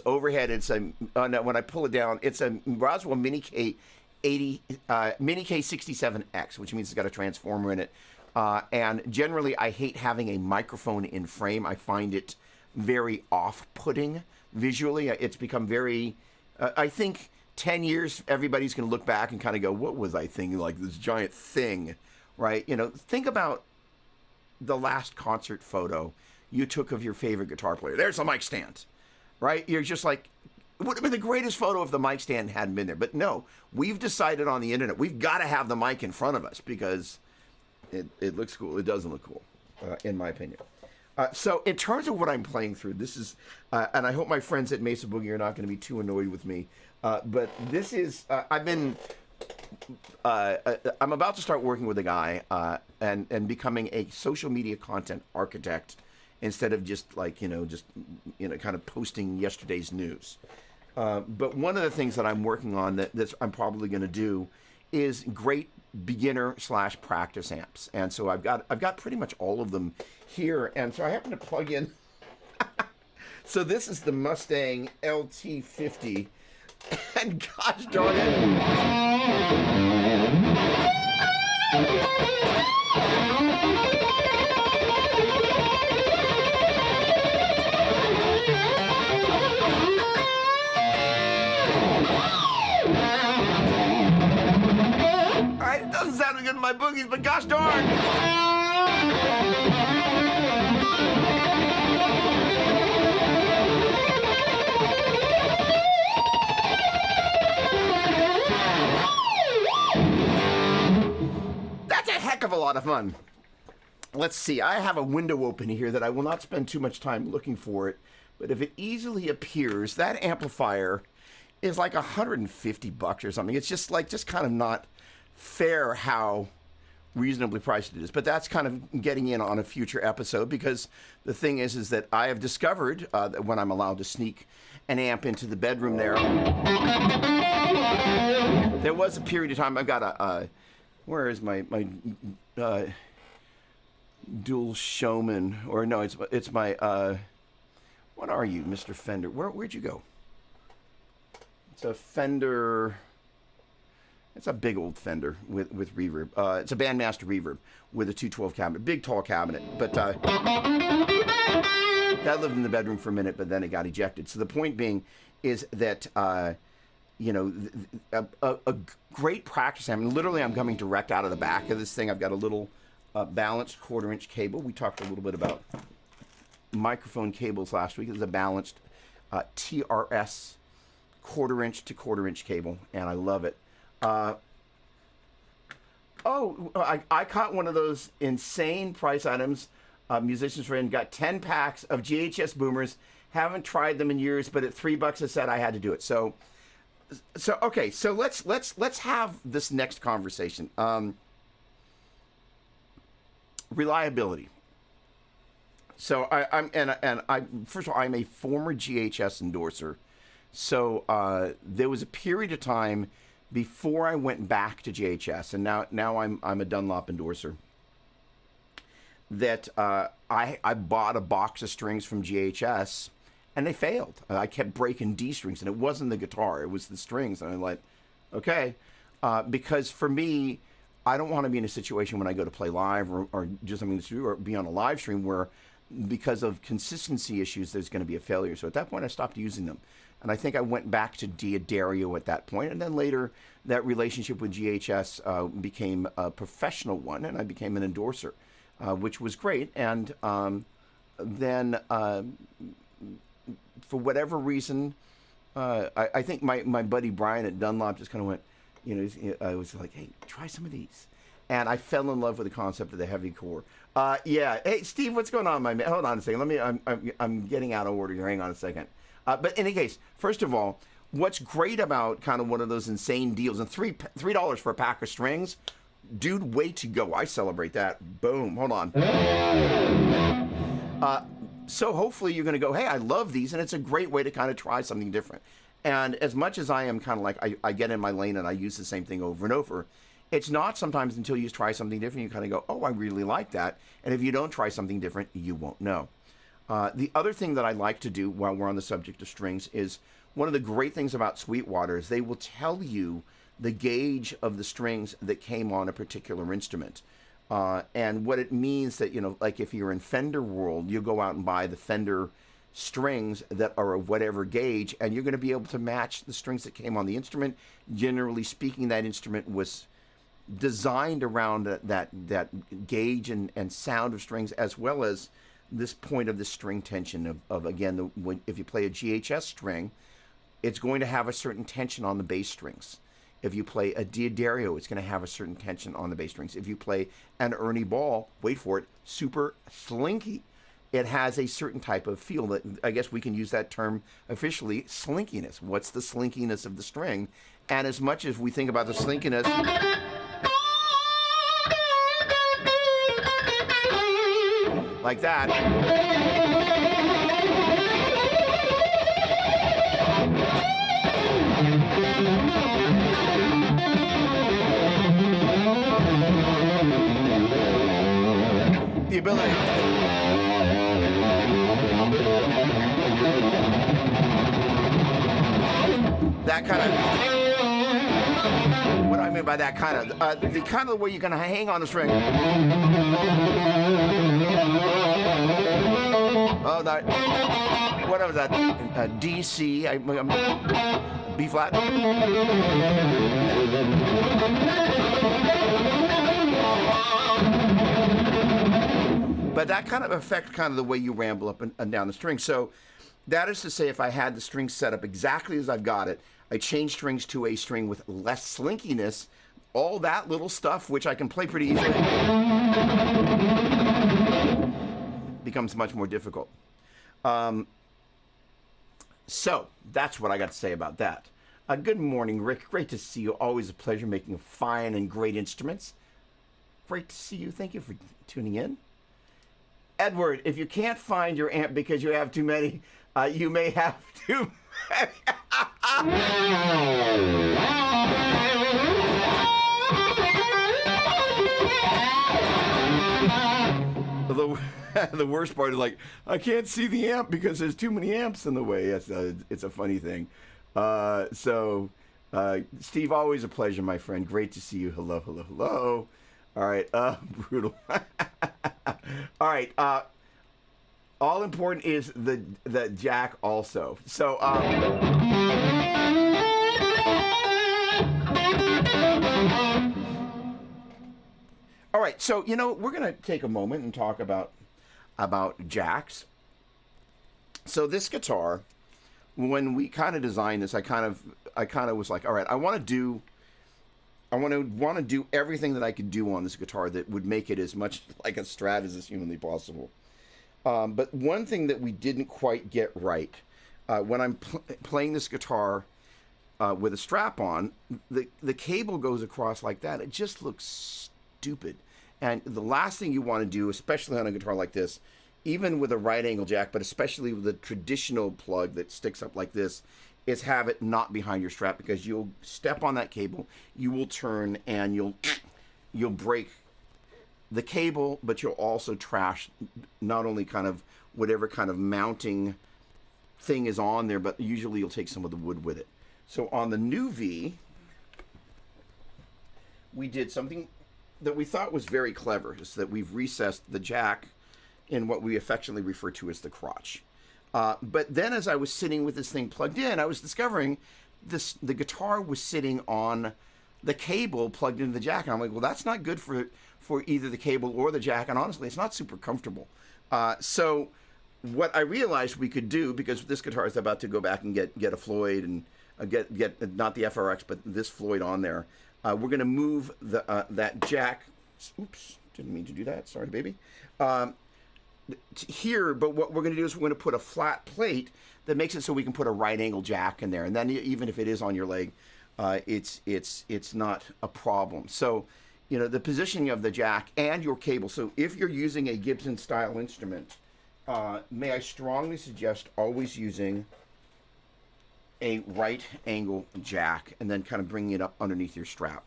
overhead. It's when I pull it down, it's a Roswell Mini K 67X, which means it's got a transformer in it. And generally, I hate having a microphone in frame. I find it very off-putting visually. It's become very... I think 10 years, everybody's going to look back and kind of go, what was I thinking? Like this giant thing, right? Think about the last concert photo you took of your favorite guitar player. There's a mic stand, right? You're just like... It would have been the greatest photo if the mic stand hadn't been there. But no, we've decided on the internet, we've got to have the mic in front of us because... It looks cool. It doesn't look cool, in my opinion. So in terms of what I'm playing through, this is, and I hope my friends at Mesa Boogie are not going to be too annoyed with me, but this is, I'm about to start working with a guy and becoming a social media content architect instead of just like, kind of posting yesterday's news. But one of the things that I'm working on that I'm probably going to do is great beginner / practice amps. And so I've got pretty much all of them here. And so I happen to plug in. So this is the Mustang LT50. And gosh darn it doesn't sound good in my boogies, but gosh darn! That's a heck of a lot of fun. Let's see, I have a window open here that I will not spend too much time looking for it, but if it easily appears, that amplifier is like $150 or something. It's just kind of not fair how reasonably priced it is, but that's kind of getting in on a future episode because the thing is that I have discovered that when I'm allowed to sneak an amp into the bedroom there was a period of time I've got a where is my dual showman, or no, it's my what are you, Mr. Fender? Where'd you go? It's a Fender. It's a big old Fender with reverb. It's a Bandmaster reverb with a 212 cabinet, big tall cabinet. But that lived in the bedroom for a minute, but then it got ejected. So the point being is that a great practice. I mean, literally, I'm coming direct out of the back of this thing. I've got a little balanced 1/4-inch cable. We talked a little bit about microphone cables last week. It's a balanced TRS 1/4-inch to 1/4-inch cable, and I love it. I caught one of those insane price items. Musician's friend got 10 packs of GHS boomers. Haven't tried them in years, but at $3 a set, I had to do it. So okay. So let's have this next conversation. Reliability. So I first of all, I'm a former GHS endorser. So there was a period of time before I went back to GHS, and now I'm a Dunlop endorser. That I bought a box of strings from GHS, and they failed. I kept breaking D strings, and it wasn't the guitar; it was the strings. And I'm like, okay, because for me, I don't want to be in a situation when I go to play live or do something to do or be on a live stream where, because of consistency issues, there's going to be a failure. So at that point, I stopped using them. And I think I went back to D'Addario at that point. And then later, that relationship with GHS became a professional one, and I became an endorser, which was great. And then, for whatever reason, I think my buddy Brian at Dunlop just kind of went, I was like, hey, try some of these. And I fell in love with the concept of the heavy core. Yeah. Hey, Steve, what's going on, my man? Hold on a second. I'm getting out of order here. Hang on a second. But in any case, first of all, what's great about kind of one of those insane deals, and $3 for a pack of strings, dude, way to go. I celebrate that. Boom. Hold on. So hopefully you're going to go, hey, I love these, and it's a great way to kind of try something different. And as much as I am kind of like, I get in my lane and I use the same thing over and over, it's not sometimes until you try something different, you kind of go, oh, I really like that. And if you don't try something different, you won't know. The other thing that I like to do while we're on the subject of strings is one of the great things about Sweetwater is they will tell you the gauge of the strings that came on a particular instrument. And what it means that, like if you're in Fender world, you go out and buy the Fender strings that are of whatever gauge, and you're going to be able to match the strings that came on the instrument. Generally speaking, that instrument was designed around that gauge and sound of strings, as well as this point of the string tension of again, if you play a GHS string, it's going to have a certain tension on the bass strings. If you play a D'Addario, it's going to have a certain tension on the bass strings. If you play an Ernie Ball, wait for it, super slinky, it has a certain type of feel that I guess we can use that term officially, slinkiness. What's the slinkiness of the string? And as much as we think about the slinkiness, like that, the ability that kind of, what do I mean by that kind of, the kind of way you're going to hang on the string. Oh, that, what was that? D, C, B flat. But that kind of affects kind of the way you ramble up and down the string. So that is to say, if I had the string set up exactly as I've got it, I change strings to a string with less slinkiness, all that little stuff, which I can play pretty easily, becomes much more difficult. So that's what I got to say about that. Good morning, Rick. Great to see you. Always a pleasure making fine and great instruments. Great to see you. Thank you for tuning in. Edward, if you can't find your amp because you have too many, you may have too many. The worst part is like, I can't see the amp because there's too many amps in the way. It's a funny thing. Steve, always a pleasure, my friend. Great to see you. Hello, hello, hello. All right, brutal. All right, all important is the jack also. So, all right, so we're gonna take a moment and talk about jacks. So this guitar, when we kind of designed this, I kind of was like, all right, I want to do everything that I could do on this guitar that would make it as much like a Strat as is humanly possible. But one thing that we didn't quite get right, when I'm playing this guitar with a strap on, the cable goes across like that. It just looks stupid. And the last thing you want to do, especially on a guitar like this, even with a right angle jack, but especially with a traditional plug that sticks up like this, is have it not behind your strap, because you'll step on that cable, you will turn, and you'll break the cable, but you'll also trash not only kind of whatever kind of mounting thing is on there, but usually you'll take some of the wood with it. So on the new V, we did something that we thought was very clever, is that we've recessed the jack in what we affectionately refer to as the crotch. But then as I was sitting with this thing plugged in, I was discovering the guitar was sitting on the cable plugged into the jack. And I'm like, well, that's not good for either the cable or the jack. And honestly, it's not super comfortable. So what I realized we could do, because this guitar is about to go back and get a Floyd and get not the FRX, but this Floyd on there. We're going to move that jack. Oops, didn't mean to do that. Sorry, baby. Here, but what we're going to do is we're going to put a flat plate that makes it so we can put a right angle jack in there, and then even if it is on your leg, it's not a problem. So, you know, the positioning of the jack and your cable. So if you're using a Gibson style instrument, may I strongly suggest always using a right angle jack and then kind of bringing it up underneath your strap,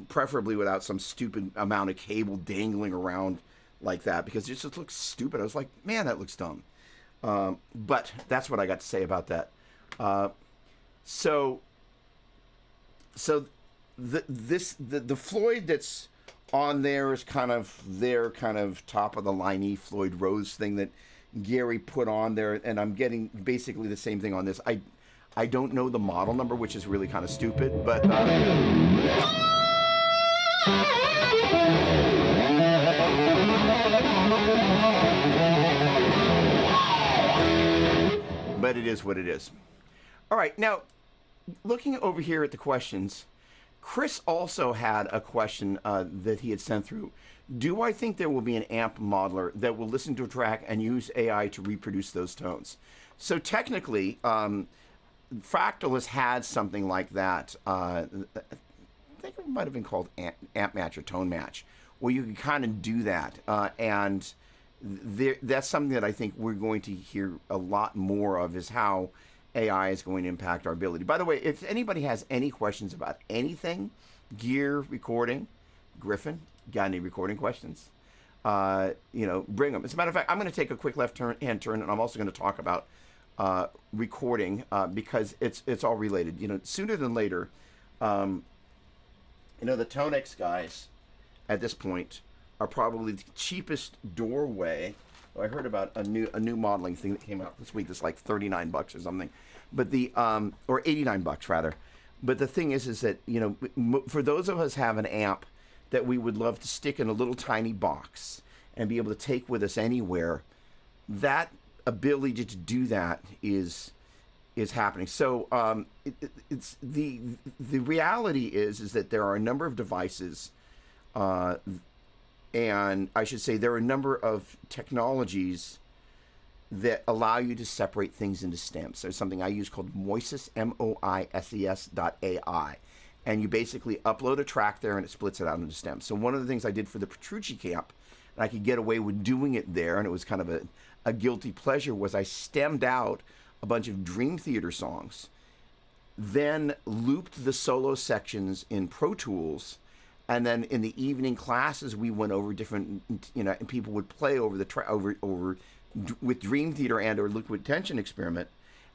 preferably without some stupid amount of cable dangling around like that, because it just looks stupid. I was like, man, that looks dumb. But that's what I got to say about that. So the Floyd that's on there is kind of their kind of top of the line Floyd Rose thing that Gary put on there, and I'm getting basically the same thing on this. I don't know the model number, which is really kind of stupid, but it is what it is. All right, now looking over here at the questions, Chris also had a question that he had sent through. Do I think there will be an amp modeler that will listen to a track and use AI to reproduce those tones? So technically, Fractal has had something like that. I think it might have been called Amp Match or Tone Match, where you can kind of do that. And that's something that I think we're going to hear a lot more of, is how AI is going to impact our ability. By the way, if anybody has any questions about anything, gear, recording, Griffin, got any recording questions? Bring them. As a matter of fact, I'm going to take a quick left-hand turn, and I'm also going to talk about recording because it's all related. You know, sooner than later, the Tonex guys at this point are probably the cheapest doorway. I heard about a new modeling thing that came out this week that's like $39 or something, but or $89 rather. But the thing is that, you know, for those of us have an amp that we would love to stick in a little tiny box and be able to take with us anywhere, that ability to do that is happening. So it's the reality is that there are a number of devices, and I should say there are a number of technologies that allow you to separate things into stems. There's something I use called Moises, MOISES.ai. And you basically upload a track there and it splits it out into stems. So one of the things I did for the Petrucci camp, and I could get away with doing it there, and it was kind of a guilty pleasure, was I stemmed out a bunch of Dream Theater songs, then looped the solo sections in Pro Tools, and then in the evening classes we went over different, and people would play over the with Dream Theater and or Liquid Tension Experiment,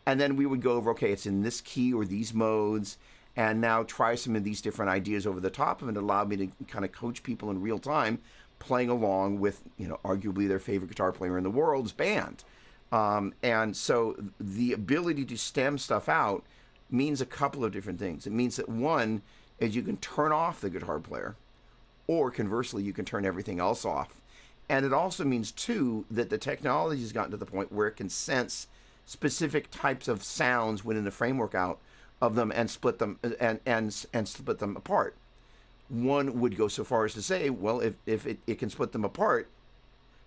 and then we would go over, okay, it's in this key or these modes, and now try some of these different ideas over the top of it. It allowed me to kind of coach people in real time, playing along with, arguably their favorite guitar player in the world's band. And so the ability to stem stuff out means a couple of different things. It means that one is you can turn off the guitar player, or conversely, you can turn everything else off. And it also means, too, that the technology has gotten to the point where it can sense specific types of sounds within the framework out of them and split them and split them apart. One would go so far as to say, well, if it can split them apart,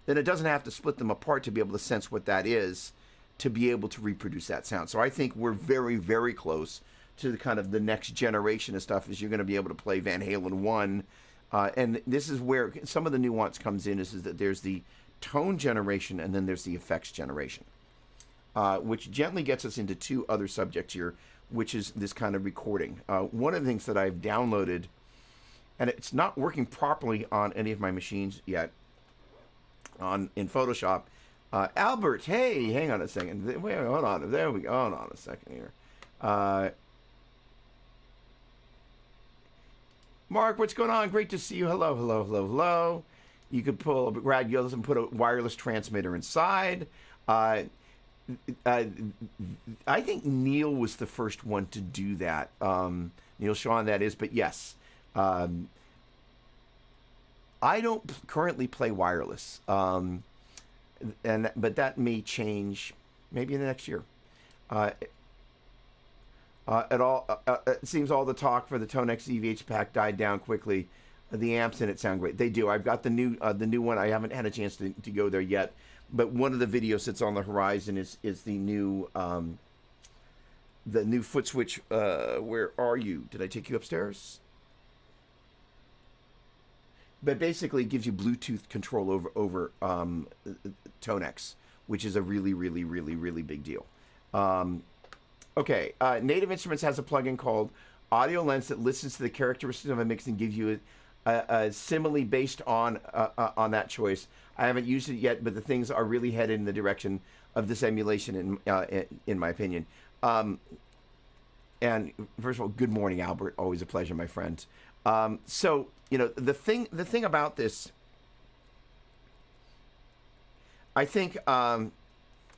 then it doesn't have to split them apart to be able to sense what that is, to be able to reproduce that sound. So I think we're very, very close to the kind of the next generation of stuff, is you're going to be able to play Van Halen 1. And this is where some of the nuance comes in, is that there's the tone generation, and then there's the effects generation, which gently gets us into two other subjects here, which is this kind of recording. One of the things that I've downloaded, and it's not working properly on any of my machines yet, in Photoshop. Albert, hey, hang on a second. Wait, hold on. There we go. Hold on a second here. Mark, what's going on? Great to see you. Hello, hello, hello, hello. You could pull a grad yellows and put a wireless transmitter inside. I think Neil was the first one to do that. Neil Sean, that is. But yes, I don't currently play wireless, but that may change maybe in the next year. It seems all the talk for the Tonex EVH pack died down quickly. The amps in it sound great. They do. I've got the new one. I haven't had a chance to go there yet, but one of the videos that's on the horizon is the new foot switch. Where are you? Did I take you upstairs? But basically, it gives you Bluetooth control over Tonex, which is a really, really, really, really big deal. Okay, Native Instruments has a plugin called Audio Lens that listens to the characteristics of a mix and gives you a simile based on that choice. I haven't used it yet, but the things are really headed in the direction of this emulation, in my opinion. And first of all, good morning, Albert. Always a pleasure, my friend. So the thing about this, I think.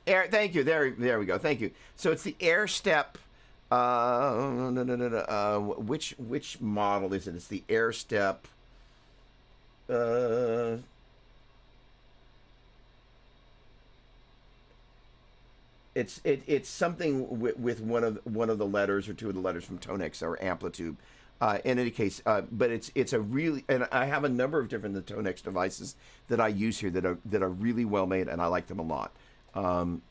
Thank you. There we go. Thank you. So it's the Air Step. Which model is it? It's the Air Step. It's something with one of the letters or two of the letters from Tonex or Amplitude. In any case, but it's a really, and I have a number of different Tonex devices that I use here that are really well made, and I like them a lot. Valitron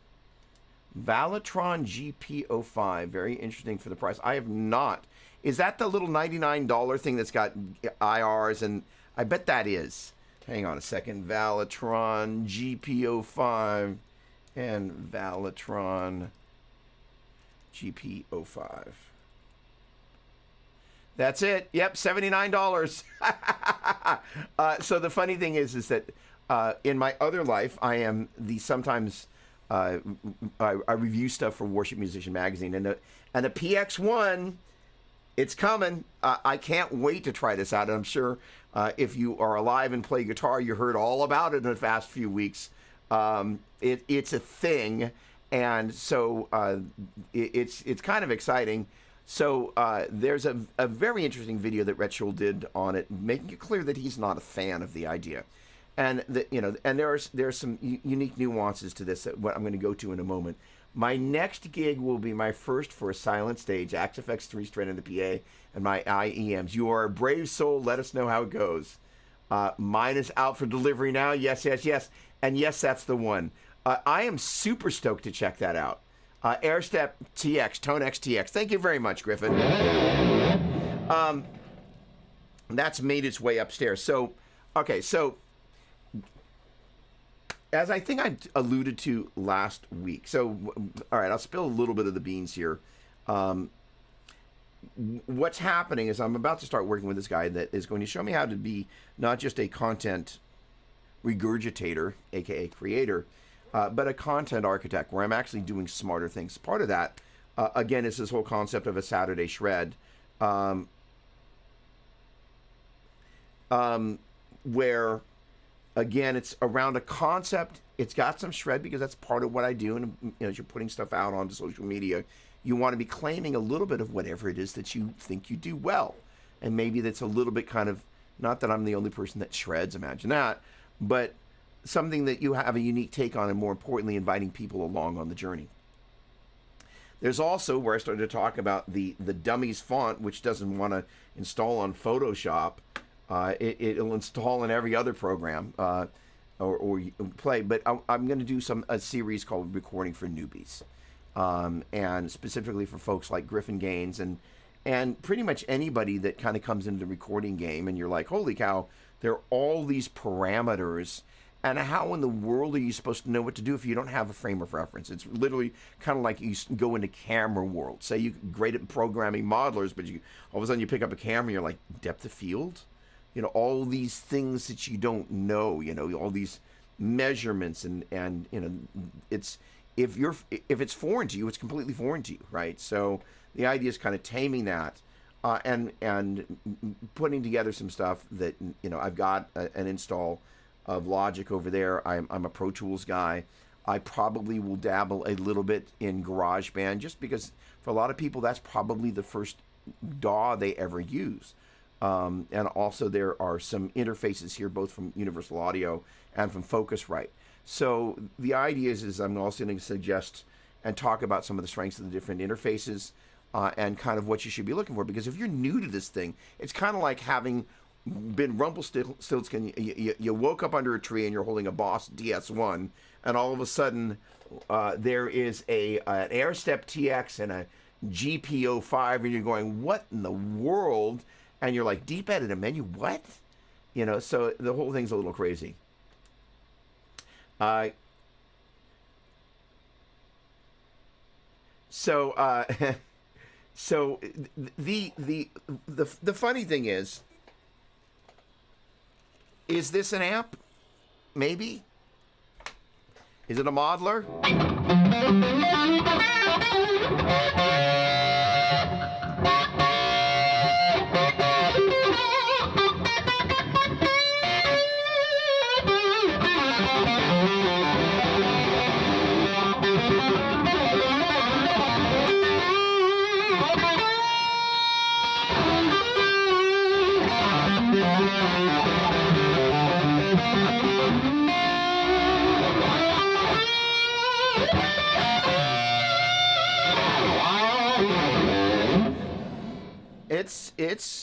GP05, very interesting for the price. I have not. Is that the little $99 thing that's got IRs? And I bet that is. Hang on a second. Valitron GP05 and Valitron GP05. That's it. Yep, $79. So the funny thing is that in my other life, I am the sometimes I review stuff for Worship Musician Magazine, and the PX1, it's coming. I can't wait to try this out. And I'm sure if you are alive and play guitar, you heard all about it in the past few weeks. It's a thing, and so it's kind of exciting. So there's a very interesting video that Rhett Schull did on it, making it clear that he's not a fan of the idea. And there's some unique nuances to this that what I'm going to go to in a moment. My next gig will be my first for a silent stage, AXFX 3-string in the PA, and my IEMs. You are a brave soul. Let us know how it goes. Mine is out for delivery now. Yes, yes, yes. And yes, that's the one. I am super stoked to check that out. Airstep TX, Tonex TX. Thank you very much, Griffin. That's made its way upstairs. So, okay, so as I think I alluded to last week. So, all right, I'll spill a little bit of the beans here. What's happening is I'm about to start working with this guy that is going to show me how to be not just a content regurgitator, aka creator, but a content architect, where I'm actually doing smarter things. Part of that, again, is this whole concept of a Saturday shred, where, again, it's around a concept. It's got some shred because that's part of what I do. And as you're putting stuff out onto social media, you want to be claiming a little bit of whatever it is that you think you do well. And maybe that's a little bit kind of, not that I'm the only person that shreds, imagine that, but something that you have a unique take on, and more importantly, inviting people along on the journey. There's also where I started to talk about the dummies font, which doesn't want to install on Photoshop. It'll install in every other program or play. But I'm going to do a series called Recording for Newbies, and specifically for folks like Griffin Gaines and pretty much anybody that kind of comes into the recording game, and you're like, holy cow, there are all these parameters. And how in the world are you supposed to know what to do if you don't have a frame of reference? It's literally kind of like you go into camera world. Say you're great at programming modelers, but you all of a sudden you pick up a camera and you're like, depth of field? All these things that you don't know, all these measurements and it's if it's foreign to you, it's completely foreign to you, right? So the idea is kind of taming that and putting together some stuff that I've got an install of Logic over there. I'm a Pro Tools guy. I probably will dabble a little bit in GarageBand just because for a lot of people that's probably the first DAW they ever use. And also there are some interfaces here both from Universal Audio and from Focusrite. So the idea is I'm also going to suggest and talk about some of the strengths of the different interfaces and kind of what you should be looking for, because if you're new to this thing, it's kind of like having been Rumpelstiltskin. You woke up under a tree and you're holding a Boss DS1, and all of a sudden there is an Airstep TX and a GPO5, and you're going, what in the world? And you're like, deep edit a menu, what? So the whole thing's a little crazy. So the funny thing is this an amp? Maybe? Is it a modeler?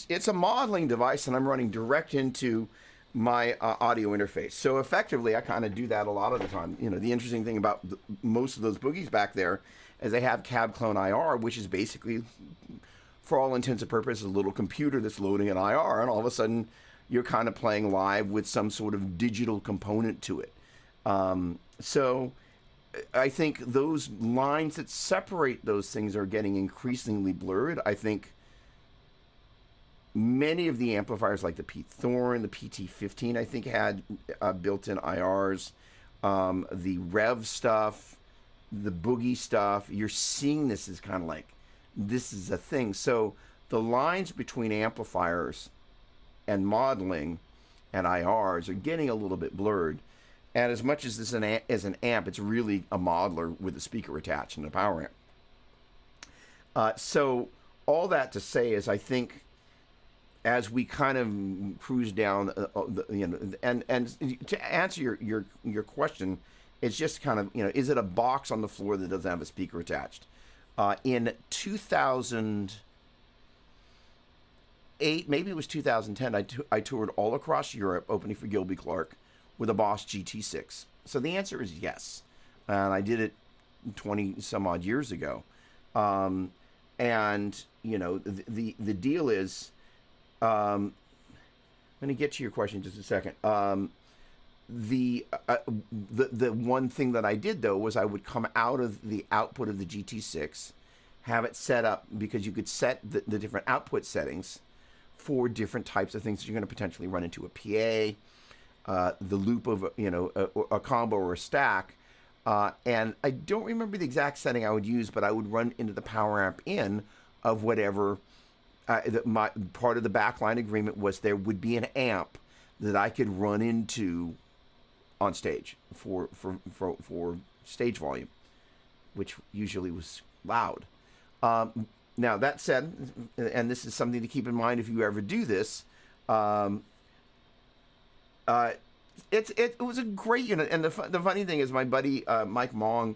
It's a modeling device, and I'm running direct into my audio interface. So effectively, I kind of do that a lot of the time. The interesting thing about most of those boogies back there is they have cab clone IR, which is basically, for all intents and purposes, a little computer that's loading an IR, and all of a sudden you're kind of playing live with some sort of digital component to it. So I think those lines that separate those things are getting increasingly blurred. I think many of the amplifiers, like the Pete Thorne, the PT15, I think had built-in IRs. The Rev stuff, the Boogie stuff, you're seeing this as kind of like, this is a thing. So the lines between amplifiers and modeling and IRs are getting a little bit blurred. And as much as this is an amp, it's really a modeler with a speaker attached and a power amp. So all that to say is, I think as we kind of cruise down, and to answer your question, it's just kind of, is it a box on the floor that doesn't have a speaker attached? In 2008, maybe it was 2010, I toured all across Europe opening for Gilby Clarke with a Boss GT6. So the answer is yes. And I did it 20 some odd years ago. And, the deal is, I'm going to get to your question in just a second. The one thing that I did, though, was I would come out of the output of the GT6, have it set up, because you could set the different output settings for different types of things that you're going to potentially run into a PA, the loop of a combo or a stack, and I don't remember the exact setting I would use, but I would run into the power amp in of whatever. My part of the backline agreement was there would be an amp that I could run into on stage for stage volume, which usually was loud. Now that said, and this is something to keep in mind if you ever do this, it was a great unit. And the funny thing is, my buddy Mike Mong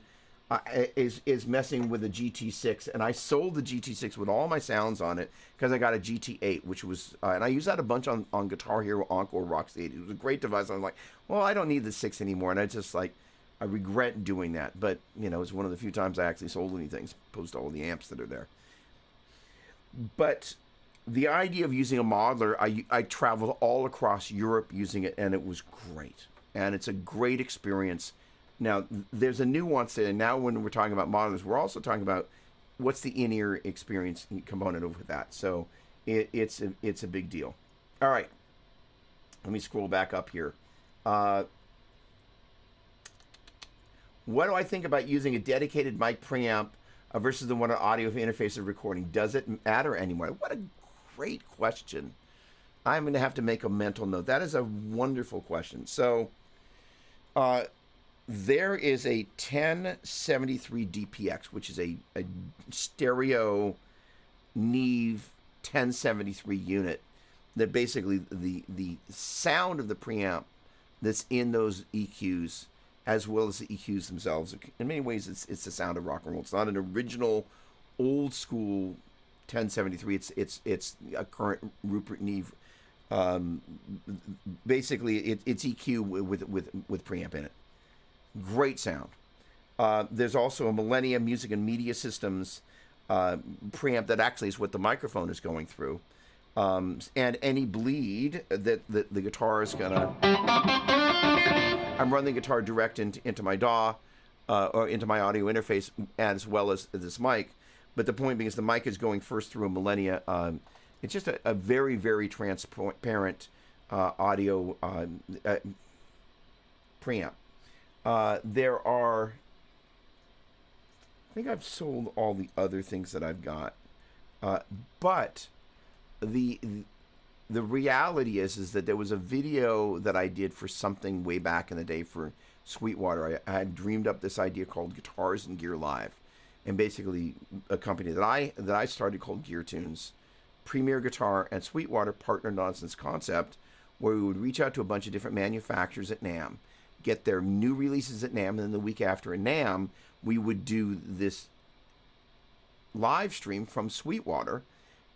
is messing with a GT6, and I sold the GT6 with all my sounds on it because I got a GT8, which was, and I used that a bunch on Guitar Hero, Encore, Rocksteady. It was a great device. I'm like, well, I don't need the 6 anymore, and I regret doing that. But it's one of the few times I actually sold anything, opposed to all the amps that are there. But the idea of using a modeler, I traveled all across Europe using it, and it was great. and it's a great experience. Now, there's a nuance there. Now, when we're talking about modelers, we're also talking about what's the in-ear experience component over that. So it's a big deal. All right, let me scroll back up here. What do I think about using a dedicated mic preamp versus the one an audio interface of recording? Does it matter anymore? What a great question. I'm going to have to make a mental note. That is a wonderful question. So there is a 1073 DPX, which is a stereo Neve 1073 unit that basically the sound of the preamp that's in those EQs, as well as the EQs themselves. In many ways, it's the sound of rock and roll. It's not an original, old school 1073. It's a current Rupert Neve. Basically, it's EQ with preamp in it. Great sound. There's also a Millennium Music and Media Systems preamp that actually is what the microphone is going through. And any bleed that the guitar is gonna. I'm running the guitar direct into my DAW or into my audio interface as well as this mic. But the point being is the mic is going first through a Millennia. It's just a very, very transparent audio preamp. There are, I think I've sold all the other things that I've got. But the reality is that there was a video that I did for something way back in the day for Sweetwater. I had dreamed up this idea called Guitars and Gear Live, and basically a company that I started called Gear Tunes, Premier Guitar and Sweetwater partnered on this concept where we would reach out to a bunch of different manufacturers at NAMM, get their new releases at NAMM, and then the week after at NAMM, we would do this live stream from Sweetwater,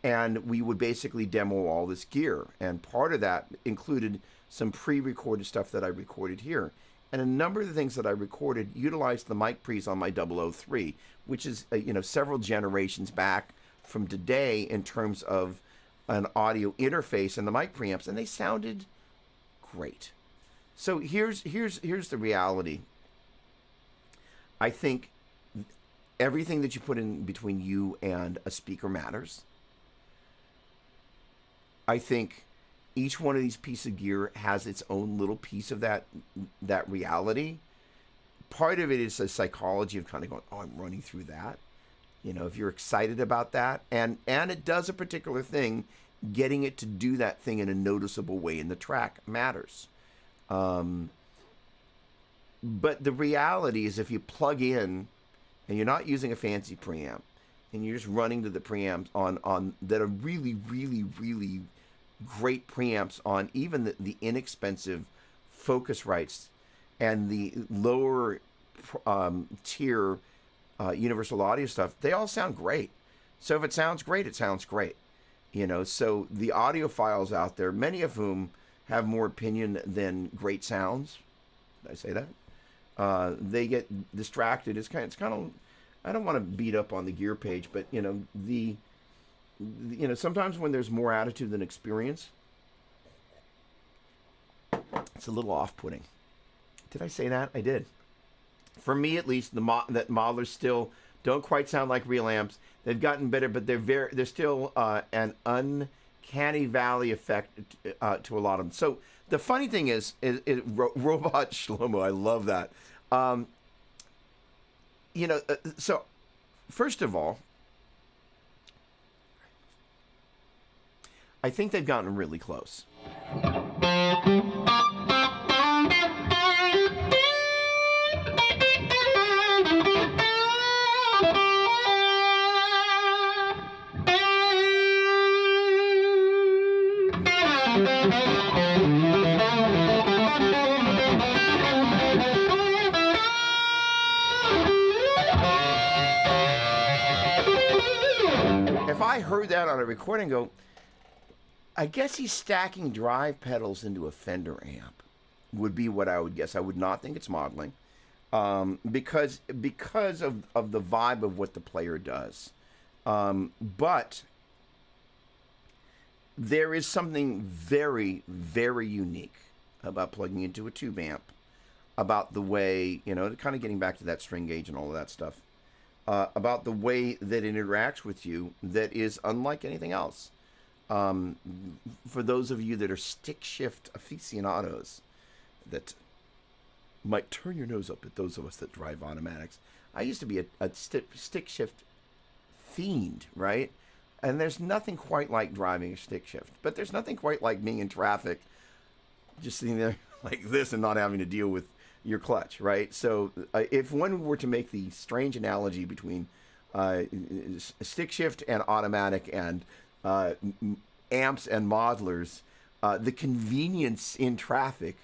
and we would basically demo all this gear. And part of that included some pre-recorded stuff that I recorded here. And a number of the things that I recorded utilized the mic pre's on my 003, which is several generations back from today in terms of an audio interface and the mic preamps, and they sounded great. So here's the reality. I think everything that you put in between you and a speaker matters. I think each one of these pieces of gear has its own little piece of that reality. Part of it is the psychology of kind of going, oh, I'm running through that. If you're excited about that, and it does a particular thing, getting it to do that thing in a noticeable way in the track matters. But the reality is if you plug in and you're not using a fancy preamp and you're just running to the preamps on that are really, really, really great preamps on even the inexpensive Focusrites and the lower tier Universal Audio stuff, they all sound great. So if it sounds great, it sounds great. So the audiophiles out there, many of whom have more opinion than great sounds. Did I say that? They get distracted. It's kind of I don't want to beat up on the gear page, but sometimes when there's more attitude than experience, it's a little off-putting. Did I say that? I did. For me, at least, that modelers still don't quite sound like real amps. They've gotten better, but they're still an uncanny valley effect to a lot of them. So the funny thing is Robot Shlomo. I love that. So first of all, I think they've gotten really close. If I heard that on a recording, go, I guess he's stacking drive pedals into a Fender amp, would be what I would guess. I would not think it's modeling, because of the vibe of what the player does. But there is something very, very unique about plugging into a tube amp, about the way, kind of getting back to that string gauge and all of that stuff, about the way that it interacts with you that is unlike anything else. For those of you that are stick shift aficionados that might turn your nose up at those of us that drive automatics, I used to be a stick shift fiend, right? And there's nothing quite like driving a stick shift, but there's nothing quite like being in traffic, just sitting there like this and not having to deal with your clutch, right? So if one were to make the strange analogy between stick shift and automatic and amps and modelers, the convenience in traffic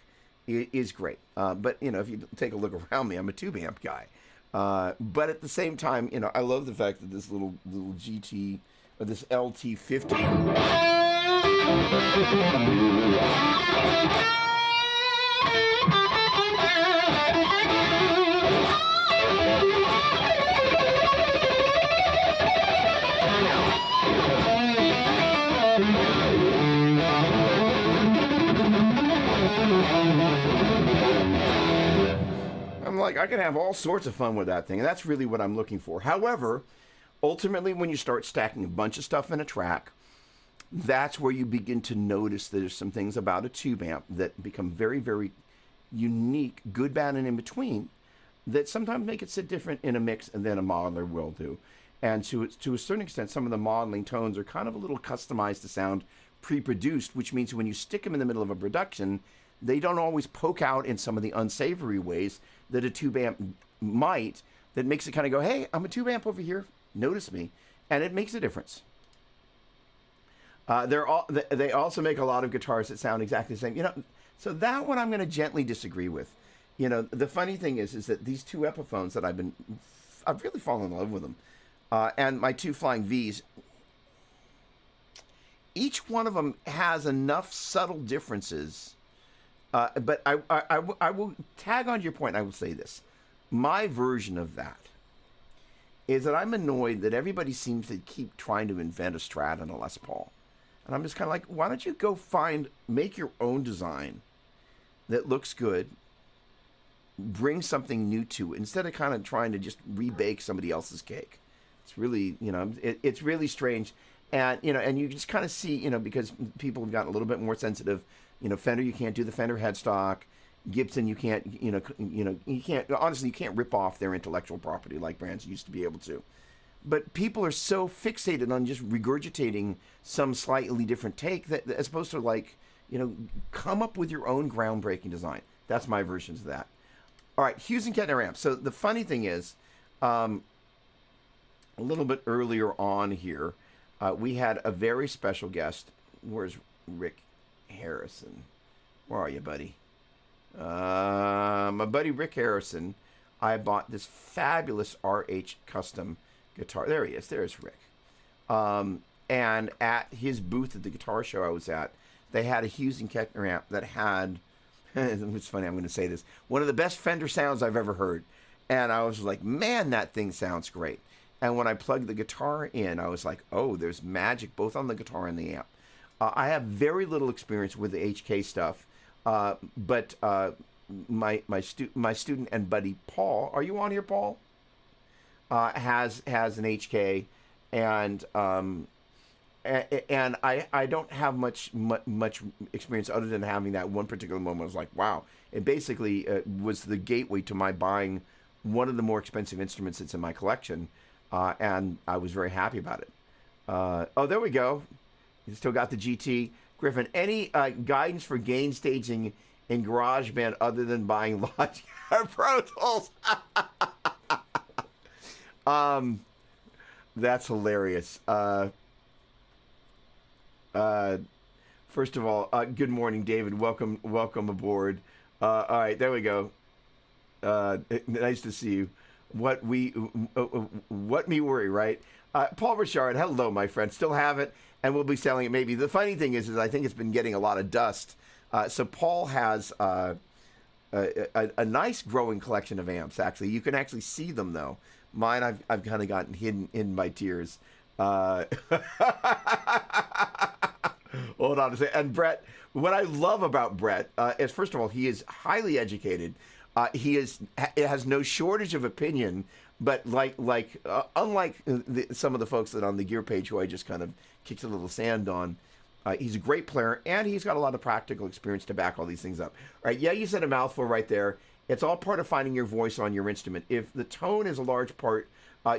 is great. But if you take a look around me, I'm a tube amp guy. But at the same time, I love the fact that this little GT, or this LT50. I'm like, I can have all sorts of fun with that thing, and that's really what I'm looking for. However, ultimately, when you start stacking a bunch of stuff in a track, that's where you begin to notice that there's some things about a tube amp that become very, very unique, good, bad, and in between, that sometimes make it sit different in a mix than a modeler will do. And to a certain extent, some of the modeling tones are kind of a little customized to sound pre-produced, which means when you stick them in the middle of a production, they don't always poke out in some of the unsavory ways that a tube amp might, that makes it kind of go, hey, I'm a tube amp over here, notice me, and it makes a difference. They also make a lot of guitars that sound exactly the same. So that one I'm going to gently disagree with. The funny thing is that these two Epiphones that I've really fallen in love with them, and my two Flying V's, each one of them has enough subtle differences. But I will tag on to your point. I will say this. My version of that is that I'm annoyed that everybody seems to keep trying to invent a Strat and a Les Paul. And I'm just kind of like, why don't you go make your own design that looks good, bring something new to it, instead of kind of trying to just rebake somebody else's cake. It's really, it's really strange. And, and you just kind of see, because people have gotten a little bit more sensitive. Fender, you can't do the Fender headstock. Gibson, you can't, you can't, honestly, you can't rip off their intellectual property like brands used to be able to. But people are so fixated on just regurgitating some slightly different take that, as opposed to come up with your own groundbreaking design. That's my versions of that. All right, Hughes and Kettner amps. So the funny thing is, a little bit earlier on here, we had a very special guest. Where's Rick Harrison? Where are you, buddy? My buddy Rick Harrison. I bought this fabulous RH custom guitar. There he is. There's Rick. And at his booth at the guitar show I was at, they had a Hughes and Kettner amp that had, it's funny, I'm going to say this, one of the best Fender sounds I've ever heard. And I was like, man, that thing sounds great. And when I plugged the guitar in, I was like, oh, there's magic both on the guitar and the amp. I have very little experience with the HK stuff, but my student and buddy Paul, are you on here, Paul? Has an HK, and I don't have much experience other than having that one particular moment. I was like, wow, it basically was the gateway to my buying one of the more expensive instruments that's in my collection, and I was very happy about it. Oh, there we go. You still got the GT. Griffin, any guidance for gain staging in GarageBand other than buying Logic or Pro Tools? That's hilarious. First of all, good morning, David. Welcome aboard. All right, there we go. Nice to see you. What me worry, right? Paul Richard, hello, my friend. Still have it, and we'll be selling it maybe. The funny thing is I think it's been getting a lot of dust. So Paul has a nice growing collection of amps, actually. You can actually see them, though. Mine, I've kind of gotten hidden in my tears. Hold on a second. And Brett, what I love about Brett is, first of all, he is highly educated. It has no shortage of opinion, but unlike some of the folks that on the gear page who I just kind of kicked a little sand on, he's a great player, and he's got a lot of practical experience to back all these things up. All right, yeah, you said a mouthful right there. It's all part of finding your voice on your instrument. If the tone is a large part,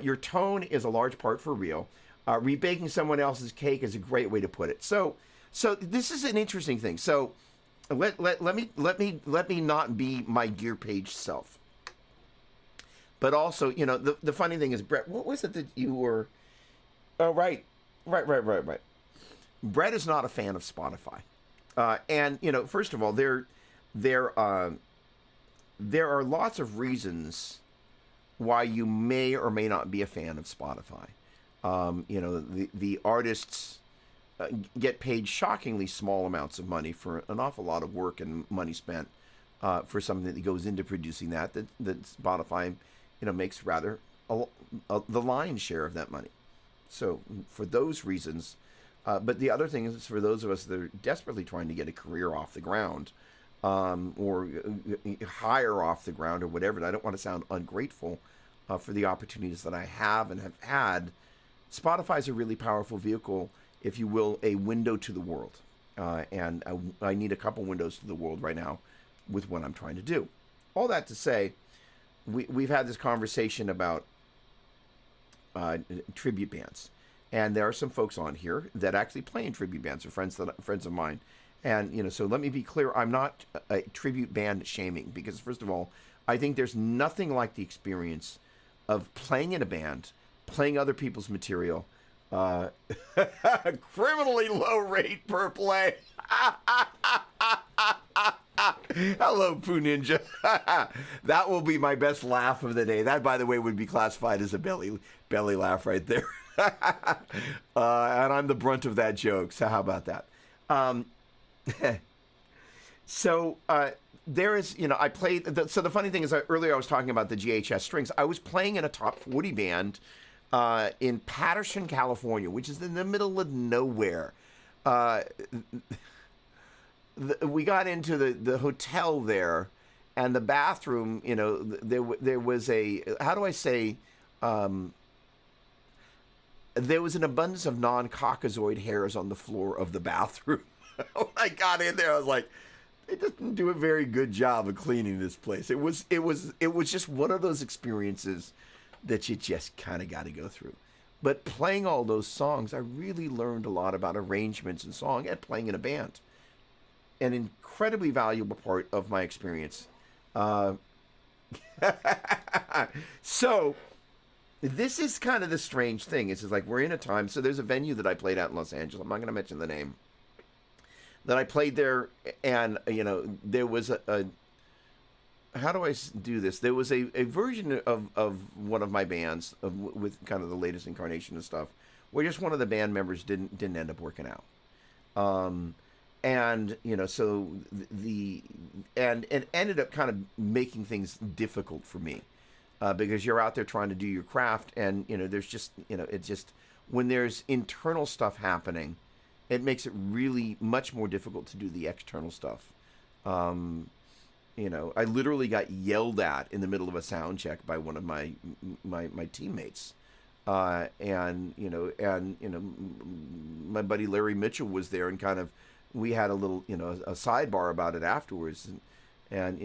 your tone is a large part for real. Rebaking someone else's cake is a great way to put it. So this is an interesting thing. So let me not be my gear page self. But also, the funny thing is, Brett, what was it that you were? Oh, right. Brett is not a fan of Spotify, and first of all, there are lots of reasons why you may or may not be a fan of Spotify. The artists get paid shockingly small amounts of money for an awful lot of work and money spent for something that goes into producing that Spotify, makes rather the lion's share of that money. So for those reasons, but the other thing is for those of us that are desperately trying to get a career off the ground, or higher off the ground or whatever, and I don't want to sound ungrateful for the opportunities that I have and have had. Spotify is a really powerful vehicle, if you will, a window to the world. And I need a couple windows to the world right now with what I'm trying to do. All that to say, we've had this conversation about tribute bands. And there are some folks on here that actually play in tribute bands, or friends of mine. And, so let me be clear, I'm not a tribute band shaming, because first of all, I think there's nothing like the experience of playing in a band, playing other people's material, criminally low rate per play. Hello, Pooh Ninja. That will be my best laugh of the day. That, by the way, would be classified as a belly laugh right there. And I'm the brunt of that joke. So how about that? There is, I played. So the funny thing is, earlier I was talking about the GHS strings. I was playing in a top 40 band in Patterson, California, which is in the middle of nowhere. We got into the hotel there, and the bathroom, there was a, how do I say, there was an abundance of non-Caucasoid hairs on the floor of the bathroom. When I got in there, I was like, they didn't do a very good job of cleaning this place. It was just one of those experiences that you just kind of got to go through. But playing all those songs, I really learned a lot about arrangements and song and playing in a band. An incredibly valuable part of my experience. So this is kind of the strange thing. It's just like we're in a time. So there's a venue that I played at in Los Angeles. I'm not going to mention the name. That I played there, and there was a how do I do this? There was a version of one of my bands with kind of the latest incarnation of stuff, where just one of the band members didn't end up working out. And so and it ended up kind of making things difficult for me, because you're out there trying to do your craft, and there's just it's just when there's internal stuff happening, it makes it really much more difficult to do the external stuff. I literally got yelled at in the middle of a sound check by one of my teammates. And my buddy Larry Mitchell was there, and kind of, we had a little, a sidebar about it afterwards. And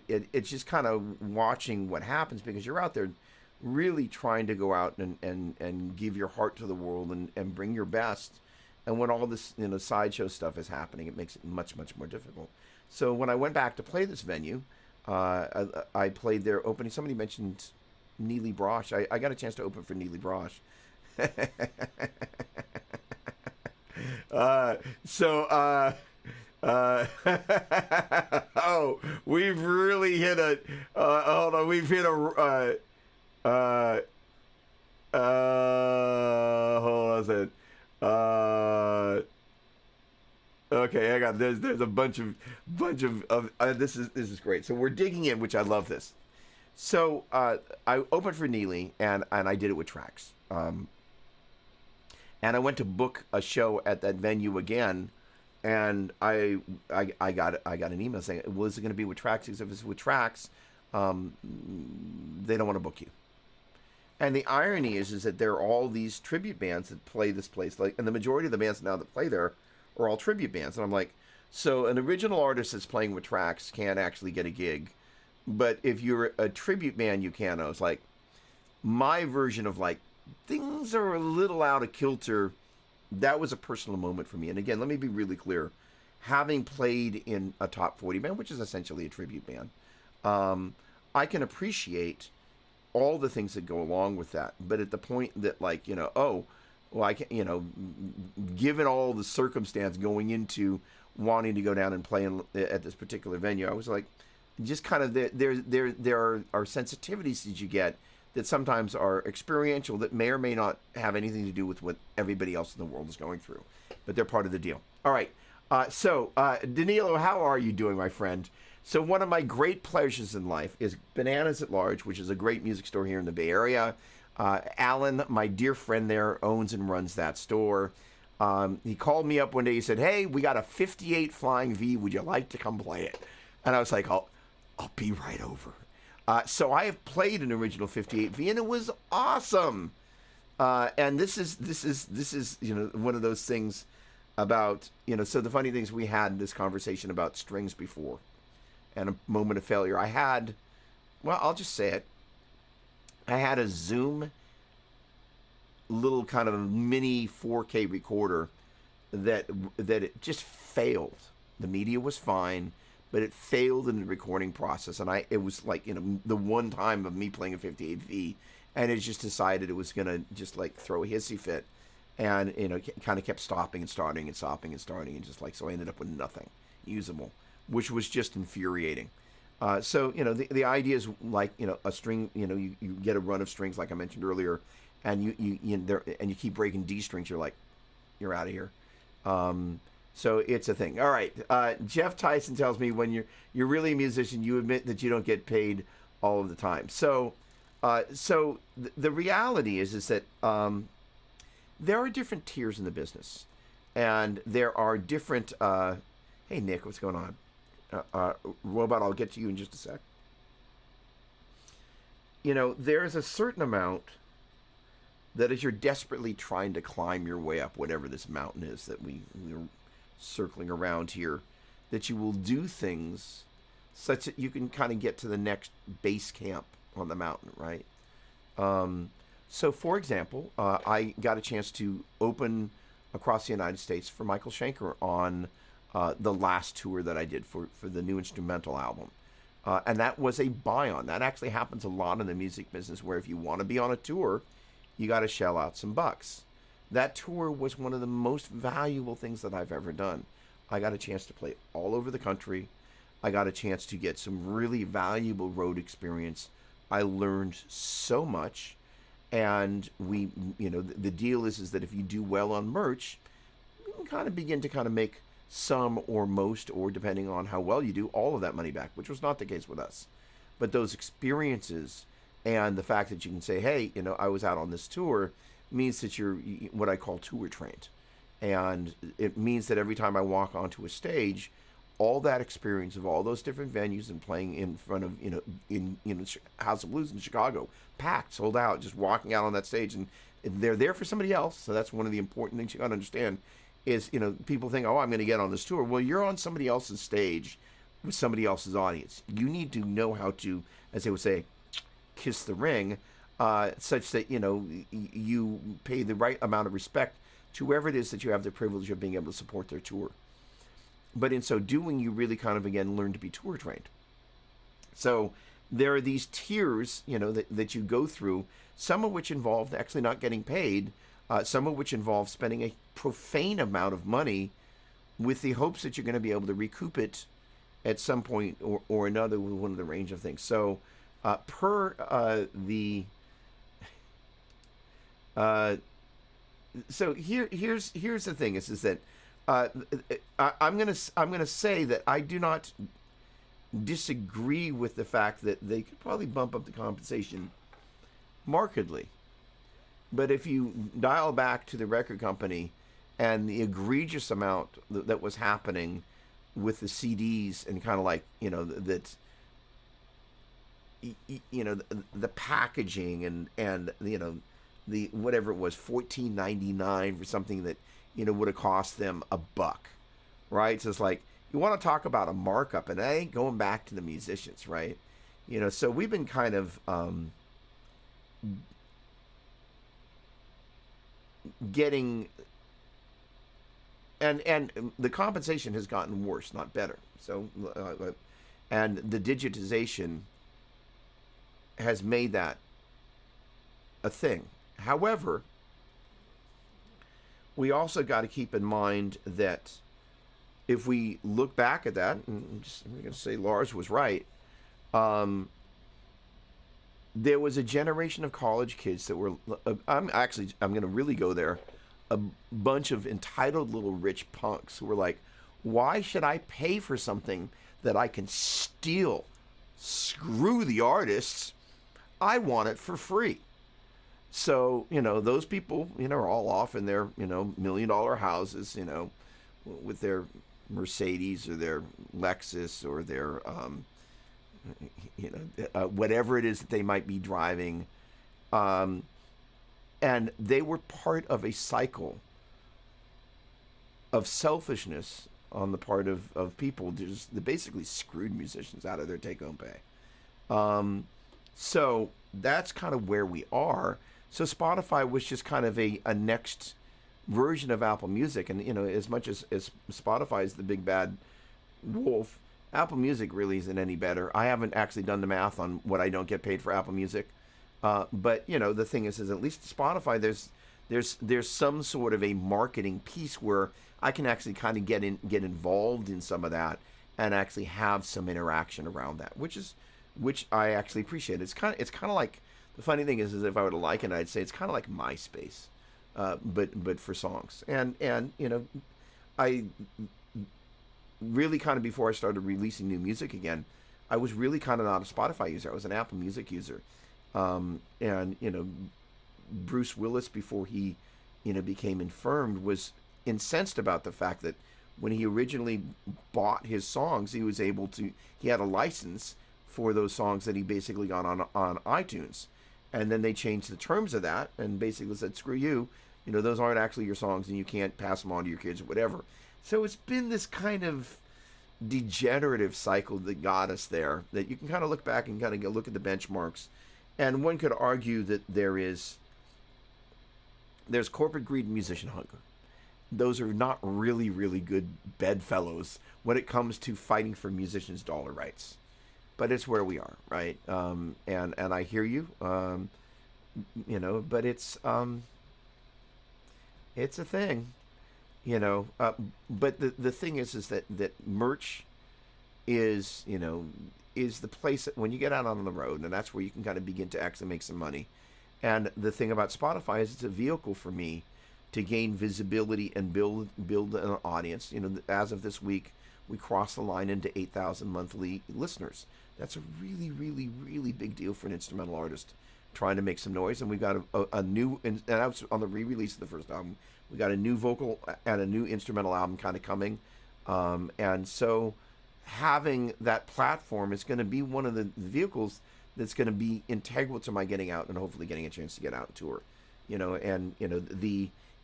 it's just kind of watching what happens, because you're out there really trying to go out and give your heart to the world and bring your best. And when all this, sideshow stuff is happening, it makes it much, much more difficult. So when I went back to play this venue, I played there opening. Somebody mentioned Neely Brosh. I got a chance to open for Neely Brosh. Oh, we've really hit a, hold on, we've hit a, hold on a second. Okay, I got there's a bunch of this is great. So we're digging in, which I love this. So I opened for Neely, and I did it with tracks. And and I went to book a show at that venue again, and I got an email saying, "Well, is it going to be with Trax? Because if it's with Trax, they don't want to book you." And the irony is that there are all these tribute bands that play this place, like, and the majority of the bands now that play there are all tribute bands. And I'm like, so an original artist that's playing with Trax can't actually get a gig, but if you're a tribute band, you can. I was like, my version of like, things are a little out of kilter. That was a personal moment for me. And again, let me be really clear. Having played in a top 40 band, which is essentially a tribute band, I can appreciate all the things that go along with that. But at the point that, like, oh, well, I can, given all the circumstance going into wanting to go down and play at this particular venue, I was like, just kind of there are sensitivities that you get that sometimes are experiential that may or may not have anything to do with what everybody else in the world is going through, but they're part of the deal. All right. So Danilo, how are you doing, my friend? So one of my great pleasures in life is Bananas at Large, which is a great music store here in the Bay Area. Alan, my dear friend there, owns and runs that store. He called me up one day. He said, "Hey, we got a 58 Flying V. Would you like to come play it?" And I was like, I'll be right over. So I have played an original 58V, and it was awesome. And this is one of those things about, so the funny things, we had this conversation about strings before and a moment of failure. I'll just say it. I had a Zoom little kind of mini 4K recorder that it just failed. The media was fine, but it failed in the recording process, and it was like, the one time of me playing a 58V, and it just decided it was gonna just like throw a hissy fit, and kind of kept stopping and starting and stopping and starting, and just like, so I ended up with nothing usable, which was just infuriating. So the idea is like, a string, you get a run of strings like I mentioned earlier, and you keep breaking D strings, you're out of here. So it's a thing. All right. Jeff Tyson tells me when you're really a musician, you admit that you don't get paid all of the time. So the reality is that there are different tiers in the business, and there are different. Hey Nick, what's going on? Robot, I'll get to you in just a sec. There's a certain amount that as you're desperately trying to climb your way up whatever this mountain is that we're circling around here, that you will do things such that you can kind of get to the next base camp on the mountain, right? So, for example, I got a chance to open across the United States for Michael Schenker on the last tour that I did for the new instrumental album. And that was a buy-on. That actually happens a lot in the music business, where if you want to be on a tour, you got to shell out some bucks. That tour was one of the most valuable things that I've ever done. I got a chance to play all over the country. I got a chance to get some really valuable road experience. I learned so much. And the deal is that if you do well on merch, you can kind of begin to kind of make some or most, or depending on how well you do, all of that money back, which was not the case with us. But those experiences and the fact that you can say, hey, I was out on this tour, means that you're what I call tour trained. And it means that every time I walk onto a stage, all that experience of all those different venues and playing in front of, in House of Blues in Chicago, packed, sold out, just walking out on that stage, and they're there for somebody else. So that's one of the important things you got to understand is, people think, oh, I'm going to get on this tour. Well, you're on somebody else's stage with somebody else's audience. You need to know how to, as they would say, kiss the ring, such that, you pay the right amount of respect to whoever it is that you have the privilege of being able to support their tour. But in so doing, you really kind of, again, learn to be tour trained. So there are these tiers, that you go through, some of which involve actually not getting paid, some of which involve spending a profane amount of money with the hopes that you're going to be able to recoup it at some point or another with one of the range of things. So so here's the thing is that I'm gonna say that I do not disagree with the fact that they could probably bump up the compensation markedly. But if you dial back to the record company and the egregious amount that was happening with the CDs, and kind of like, that, the packaging, and the whatever it was, 14.99 for something that would have cost them $1, right? So it's like, you want to talk about a markup, and that ain't going back to the musicians, right? So we've been kind of getting, and the compensation has gotten worse, not better. So and the digitization has made that a thing. However, we also got to keep in mind that if we look back at that, and I'm going to say Lars was right, there was a generation of college kids that were, I'm going to really go there, a bunch of entitled little rich punks who were like, why should I pay for something that I can steal? Screw the artists. I want it for free. So, those people, are all off in their, $1 million houses, with their Mercedes or their Lexus or their, whatever it is that they might be driving. And they were part of a cycle of selfishness on the part of people that basically screwed musicians out of their take-home pay. So that's kind of where we are. So Spotify was just kind of a next version of Apple Music. And, as much as Spotify is the big bad wolf, Apple Music really isn't any better. I haven't actually done the math on what I don't get paid for Apple Music. But, the thing is at least Spotify, there's some sort of a marketing piece where I can actually kind of get involved in some of that and actually have some interaction around that, which I actually appreciate. It's kind of like, the funny thing is if I were to liken it, I'd say it's kind of like MySpace, but for songs. And I really kind of, before I started releasing new music again, I was really kind of not a Spotify user. I was an Apple Music user. And Bruce Willis, before he became infirmed, was incensed about the fact that when he originally bought his songs, he had a license for those songs that he basically got on iTunes. And then they changed the terms of that and basically said, screw you, those aren't actually your songs and you can't pass them on to your kids or whatever. So it's been this kind of degenerative cycle that got us there, that you can kind of look back and kind of look at the benchmarks. And one could argue that there's corporate greed and musician hunger. Those are not really, really good bedfellows when it comes to fighting for musicians' dollar rights. But it's where we are, right? And I hear you, but it's a thing, But the thing is that merch is the place that when you get out on the road, and that's where you can kind of begin to actually make some money. And the thing about Spotify is it's a vehicle for me to gain visibility and build an audience. As of this week, we crossed the line into 8,000 monthly listeners. That's a really, really, really big deal for an instrumental artist trying to make some noise. And we've got a new, and that was on the re-release of the first album. We got a new vocal and a new instrumental album kind of coming. And so having that platform is going to be one of the vehicles that's going to be integral to my getting out and hopefully getting a chance to get out and tour.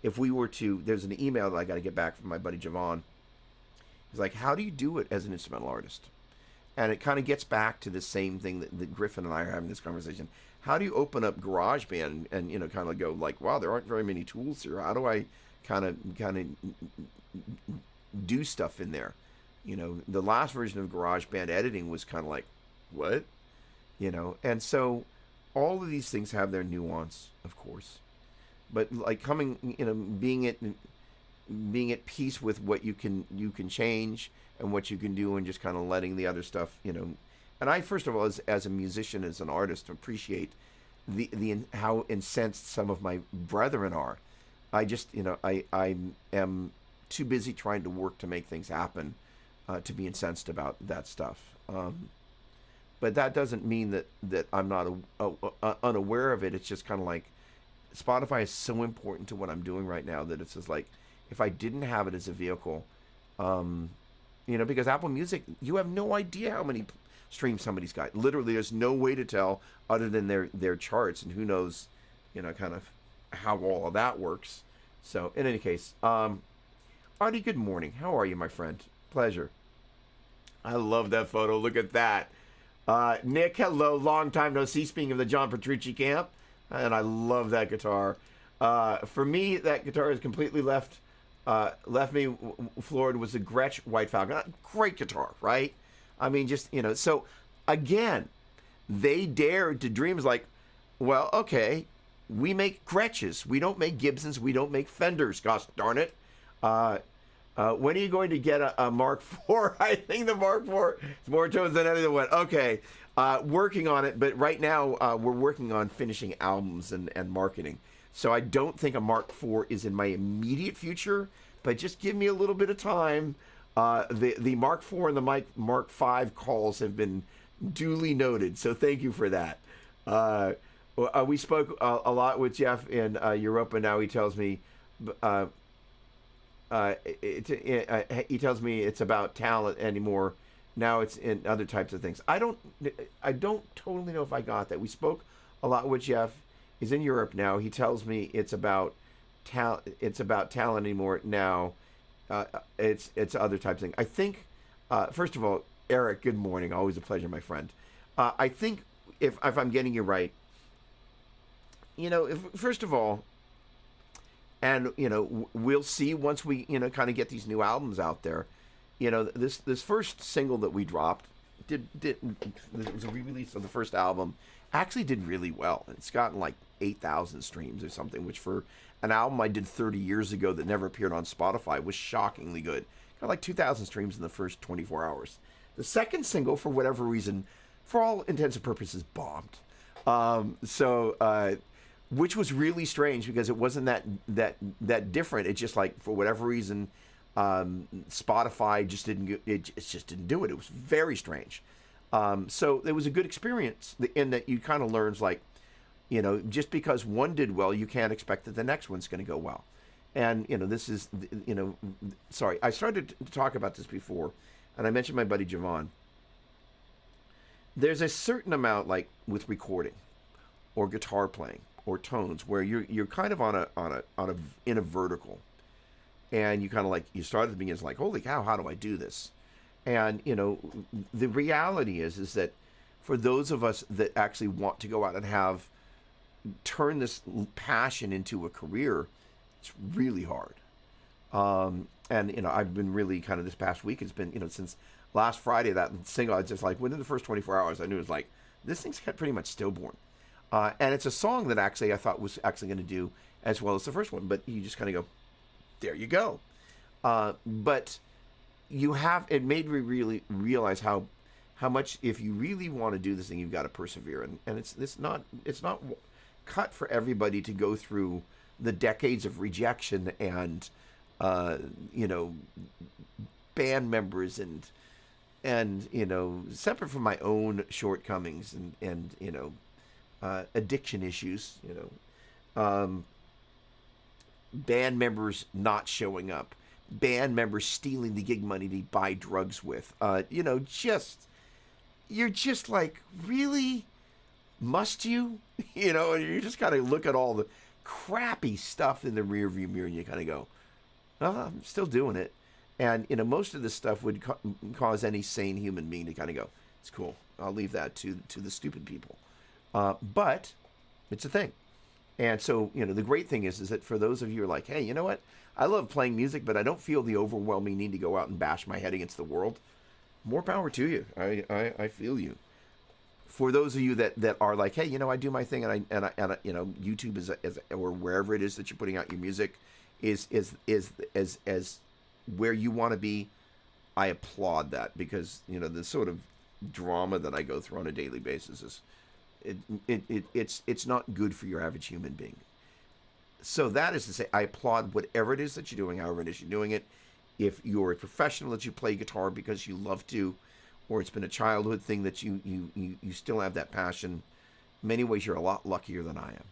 If we were to, there's an email that I got to get back from my buddy Javon. He's like, how do you do it as an instrumental artist? And it kind of gets back to the same thing that Griffin and I are having this conversation. How do you open up GarageBand and kind of go like, wow, there aren't very many tools here. How do I kind of do stuff in there? The last version of GarageBand editing was kind of like, what? And so all of these things have their nuance, of course. But like being at peace with what you can change and what you can do, and just kind of letting the other stuff, And I, first of all, as a musician, as an artist, appreciate the how incensed some of my brethren are. I just, I am too busy trying to work to make things happen to be incensed about that stuff. But that doesn't mean that I'm not unaware of it. It's just kind of like, Spotify is so important to what I'm doing right now that it's just like, if I didn't have it as a vehicle, um, because Apple Music, you have no idea how many streams somebody's got. Literally, there's no way to tell other than their charts, and who knows, kind of how all of that works. So, in any case, Artie, good morning. How are you, my friend? Pleasure. I love that photo. Look at that. Nick, hello. Long time no see. Speaking of the John Petrucci camp, and I love that guitar. For me, that guitar has completely left me floored. Was the Gretsch White Falcon. Great guitar, right? I mean, just So again, they dared to dreams like, well, okay, we make Gretsches. We don't make Gibsons. We don't make Fenders. Gosh darn it. When are you going to get a Mark IV? I think the Mark IV is more tones than any other one. Okay, working on it, but right now we're working on finishing albums and marketing. So I don't think a Mark IV is in my immediate future, but just give me a little bit of time. The Mark IV and the Mark V calls have been duly noted, so thank you for that. We spoke a lot with Jeff in Europe, and now he tells me... he tells me it's about talent anymore. Now it's in other types of things. I don't totally know if I got that. We spoke a lot with Jeff. He's in Europe now. He tells me it's about talent. It's about talent anymore now. It's other types of things. I think. First of all, Eric, good morning. Always a pleasure, my friend. I think if I'm getting you right, first of all. And we'll see once we kind of get these new albums out there. This first single that we dropped it was a re-release of the first album. Actually, did really well. It's gotten like 8,000 streams or something, which for an album I did 30 years ago that never appeared on Spotify was shockingly good. Got like 2,000 streams in the first 24 hours. The second single, for whatever reason, for all intents and purposes, bombed. Which was really strange because it wasn't that different. It just like for whatever reason, Spotify just didn't do it. It was very strange. So it was a good experience in that you kind of learns like, just because one did well, you can't expect that the next one's going to go well. And this is sorry, I started to talk about this before, and I mentioned my buddy Javon. There's a certain amount like with recording, or guitar playing, or tones where you're kind of in a vertical, and you kind of like you start at the beginning, it's like, holy cow, how do I do this? And the reality is that for those of us that actually want to go out and turn this passion into a career, it's really hard. And I've been really kind of this past week, it's been since last Friday, that single, I just like within the first 24 hours I knew it was like, this thing's pretty much stillborn. And it's a song that actually I thought was actually going to do as well as the first one, but you just kind of go, there you go. But it made me really realize how much, if you really want to do this thing, you've got to persevere, and it's not cut for everybody to go through the decades of rejection and band members and separate from my own shortcomings and addiction issues, band members not showing up, band members stealing the gig money to buy drugs with, you're just like, really? Must you? And you just kind of look at all the crappy stuff in the rearview mirror and you kind of go, oh, I'm still doing it. And, most of this stuff would cause any sane human being to kind of go, it's cool. I'll leave that to the stupid people. But it's a thing. And so, the great thing is that for those of you who are like, hey, you know what? I love playing music, but I don't feel the overwhelming need to go out and bash my head against the world. More power to you. I feel you. For those of you that are like, hey, I do my thing, and I YouTube is or wherever it is that you're putting out your music is where you want to be. I applaud that, because the sort of drama that I go through on a daily basis is it's not good for your average human being. So that is to say, I applaud whatever it is that you're doing, however it is you're doing it. If you're a professional that you play guitar because you love to, or it's been a childhood thing that you still have that passion, in many ways you're a lot luckier than I am.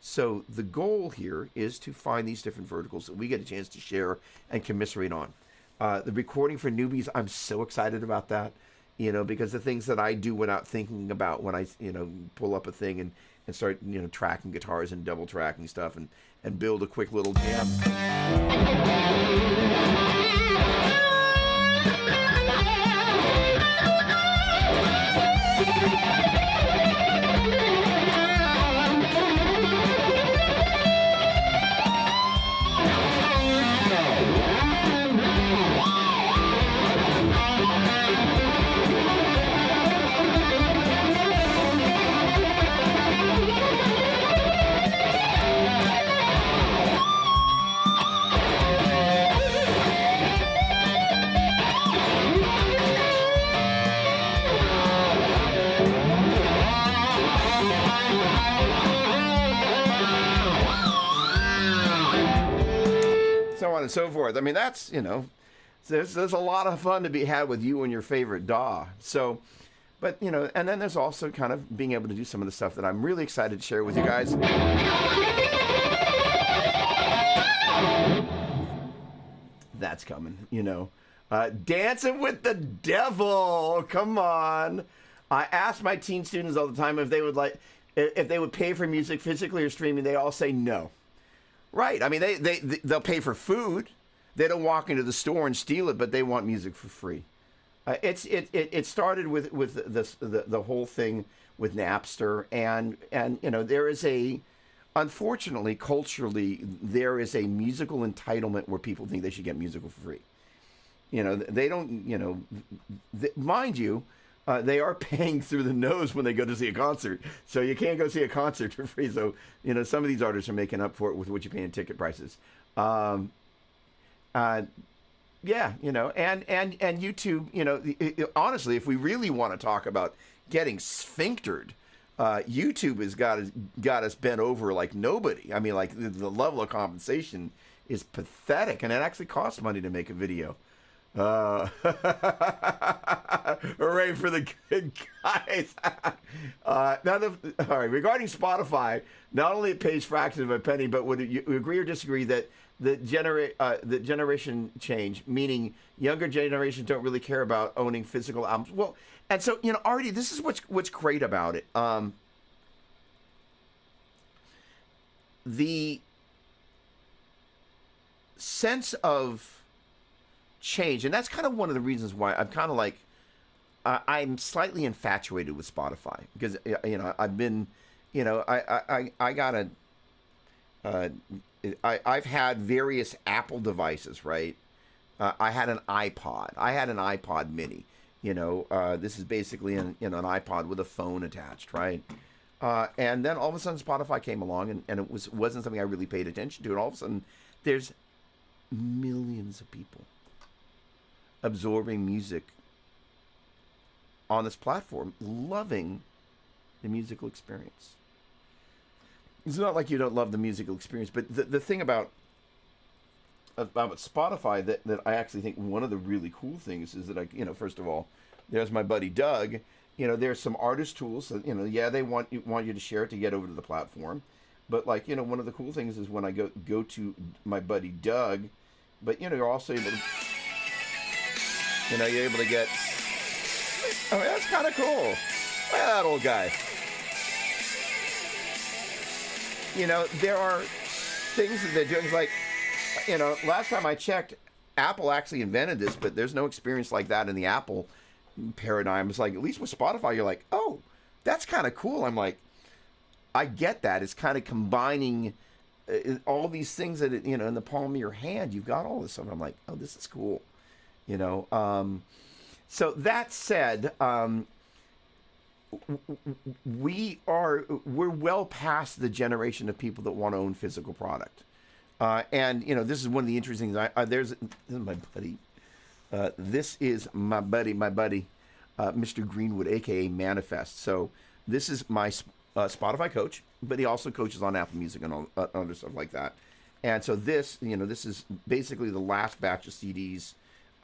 So the goal here is to find these different verticals that we get a chance to share and commiserate on. The recording for newbies, I'm so excited about that, because the things that I do without thinking about when I, pull up a thing and start, tracking guitars and double tracking stuff and build a quick little jam. So on and so forth. I mean, that's, there's a lot of fun to be had with you and your favorite DAW. So, but, and then there's also kind of being able to do some of the stuff that I'm really excited to share with you guys. That's coming, Dancing with the Devil. Come on. I ask my teen students all the time if they would pay for music physically or streaming. They all say no. Right. I mean, they'll pay for food. They don't walk into the store and steal it, but they want music for free. It started with the whole thing with Napster, and there is unfortunately, culturally, there is a musical entitlement where people think they should get music for free. They don't. Mind you. They are paying through the nose when they go to see a concert. So you can't go see a concert for free. So, some of these artists are making up for it with what you pay in ticket prices. And YouTube, honestly, if we really want to talk about getting sphinctered, YouTube has got us bent over like nobody. I mean, like the level of compensation is pathetic, and it actually costs money to make a video. Hooray for the good guys. All right, regarding Spotify, not only it pays fractions of a penny, but would you agree or disagree that the generation change, meaning younger generations don't really care about owning physical albums? Well, and so, Artie, this is what's great about it. The sense of change, and that's kind of one of the reasons why I'm kind of like I'm slightly infatuated with Spotify, because I've been I've had various Apple devices, right? I had an iPod. I had an iPod Mini. This is basically an iPod with a phone attached, right? And then all of a sudden Spotify came along, and it wasn't something I really paid attention to, and all of a sudden there's millions of people absorbing music on this platform, loving the musical experience. It's not like you don't love the musical experience, but the thing about Spotify that I actually think one of the really cool things is that first of all, there's my buddy Doug. There's some artist tools that, they want you to share it to get over to the platform. But one of the cool things is when I go to my buddy Doug, but you're also able to you're able to get, oh, that's kind of cool. Look at that old guy. There are things that they're doing, like, last time I checked, Apple actually invented this, but there's no experience like that in the Apple paradigm. It's like, at least with Spotify, you're like, oh, that's kind of cool. I'm like, I get that. It's kind of combining all these things that, in the palm of your hand, you've got all this stuff. I'm like, oh, this is cool. So that said, we're well past the generation of people that want to own physical product. And this is one of the interesting things. This is my buddy. This is my buddy, Mr. Greenwood, aka Manifest. So this is my Spotify coach, but he also coaches on Apple Music and all, other stuff like that. And so this, this is basically the last batch of CDs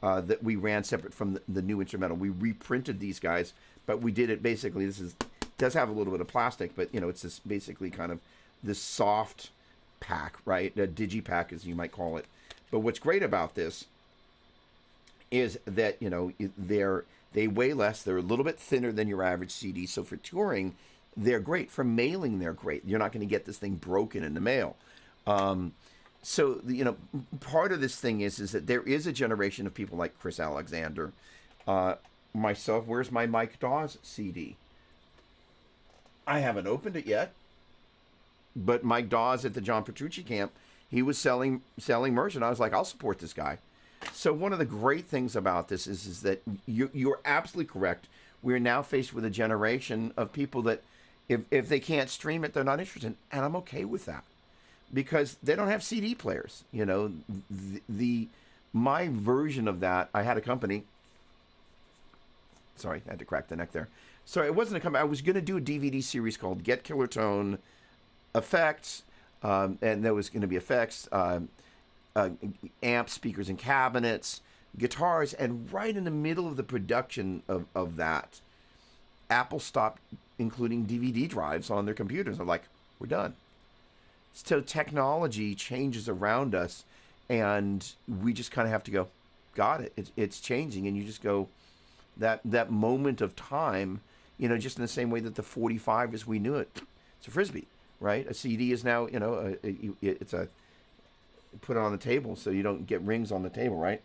that we ran separate from the new instrumental. We reprinted these guys, but we did it basically. Does have a little bit of plastic, but it's this basically kind of this soft pack, right? A digipack, as you might call it. But what's great about this is that they weigh less. They're a little bit thinner than your average CD. So for touring, they're great. For mailing, they're great. You're not going to get this thing broken in the mail. So part of this thing is that there is a generation of people like Chris Alexander, myself. Where's my Mike Dawes CD? I haven't opened it yet, but Mike Dawes at the John Petrucci camp, he was selling merch, and I was like, I'll support this guy. So one of the great things about this is that you're absolutely correct. We're now faced with a generation of people that if they can't stream it, they're not interested, and I'm okay with that because they don't have CD players. My version of that, I had a company. Sorry, I had to crack the neck there. So it wasn't a company. I was going to do a DVD series called Get Killer Tone Effects, and there was going to be effects, amps, speakers, and cabinets, guitars, and right in the middle of the production of that, Apple stopped including DVD drives on their computers. They're like, we're done. So technology changes around us, and we just kind of have to go, got it. It's changing, and you just go, that moment of time, just in the same way that the 45 as we knew it, it's a Frisbee, right? A CD is now, it's a, put it on the table so you don't get rings on the table, right?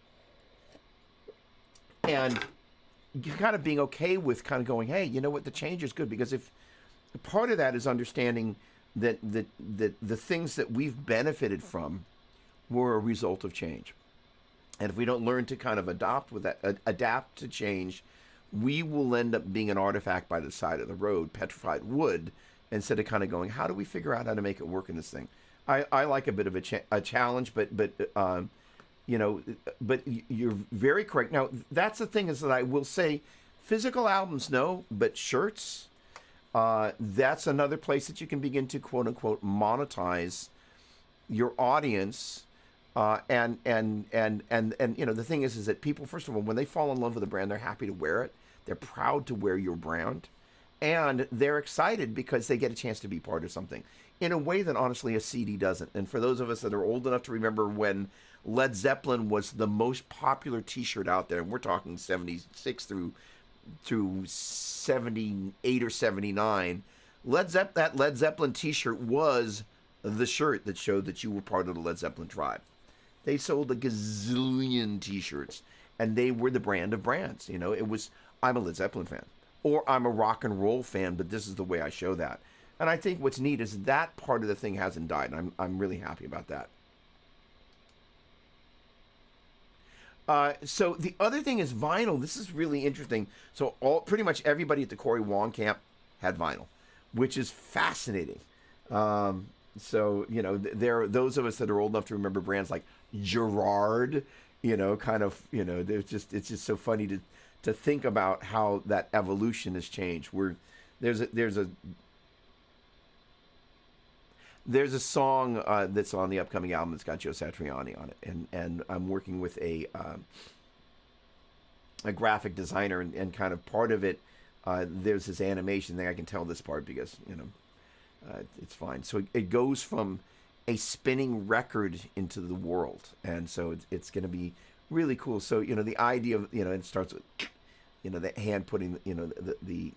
And you're kind of being okay with kind of going, hey, you know what, the change is good, because if part of that is understanding that the things that we've benefited from were a result of change. And if we don't learn to kind of adapt to change, we will end up being an artifact by the side of the road, petrified wood, instead of kind of going, how do we figure out how to make it work in this thing? I like a bit of a challenge, but you're very correct. Now, that's the thing, is that I will say, physical albums, no, but shirts, that's another place that you can begin to quote unquote monetize your audience. And the thing is that people, first of all, when they fall in love with a brand, they're happy to wear it. They're proud to wear your brand, and they're excited because they get a chance to be part of something in a way that honestly a CD doesn't. And for those of us that are old enough to remember when Led Zeppelin was the most popular T-shirt out there, and we're talking 76 through 78 or 79, that Led Zeppelin T-shirt was the shirt that showed that you were part of the Led Zeppelin tribe. They sold a gazillion T-shirts, and they were the brand of brands. It was, I'm a Led Zeppelin fan, or I'm a rock and roll fan, but this is the way I show that. And I think what's neat is that part of the thing hasn't died, and I'm really happy about that. So the other thing is vinyl. This is really interesting. So pretty much everybody at the Corey Wong camp had vinyl, which is fascinating. So, there are those of us that are old enough to remember brands like Gerard, it's just so funny to think about how that evolution has changed. There's a song that's on the upcoming album that's got Joe Satriani on it, and I'm working with a graphic designer, and kind of part of it, there's this animation thing. I can tell this part because it's fine. So it goes from a spinning record into the world, and so it's going to be really cool. So the idea of it starts with the hand putting the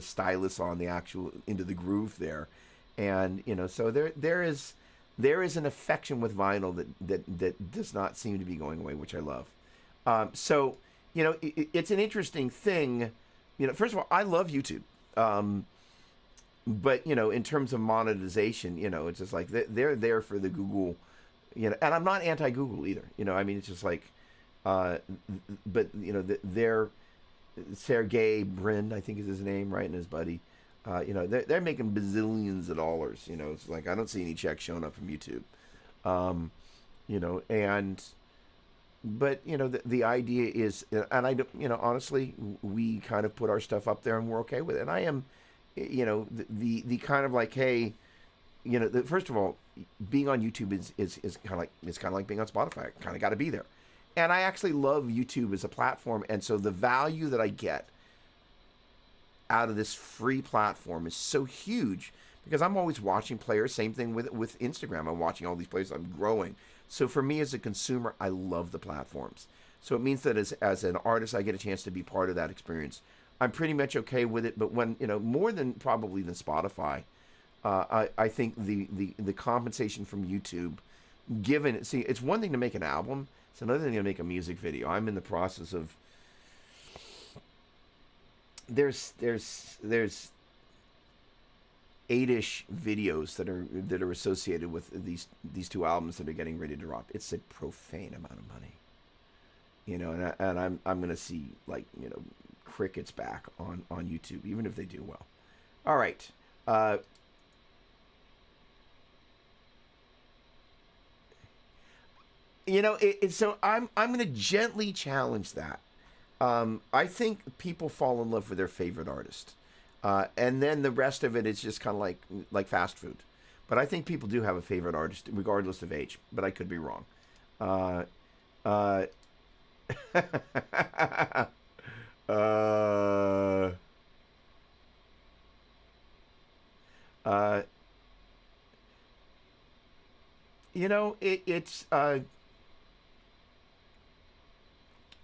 stylus on the actual into the groove there. And so there is an affection with vinyl that does not seem to be going away, which I love. So it's an interesting thing. First of all, I love YouTube, but in terms of monetization, it's just like they're there for the Google, and I'm not anti-Google either. It's just like, but they're Sergey Brin, I think is his name, right, and his buddy. They're making bazillions of dollars. It's like I don't see any checks showing up from YouTube. But the idea is, and I honestly, we kind of put our stuff up there and we're okay with it. And I am, the kind of like, hey, first of all, being on YouTube is kind of like being on Spotify. Kind of got to be there. And I actually love YouTube as a platform, and so the value that I get out of this free platform is so huge because I'm always watching players. Same thing with Instagram. I'm watching all these players. I'm growing. So for me as a consumer, I love the platforms. So it means that as an artist, I get a chance to be part of that experience. I'm pretty much okay with it. But when, more than probably than Spotify, I think the compensation from YouTube, given, see, it's one thing to make an album. It's another thing to make a music video. I'm in the process of, there's 8-ish videos that are associated with these two albums that are getting ready to drop. It's a profane amount of money, and I'm gonna see, like, crickets back on YouTube, even if they do well. All right. So I'm gonna gently challenge that. I think people fall in love with their favorite artist. And then the rest of it is just kind of like fast food. But I think people do have a favorite artist, regardless of age. But I could be wrong. Uh, uh, uh, uh, it's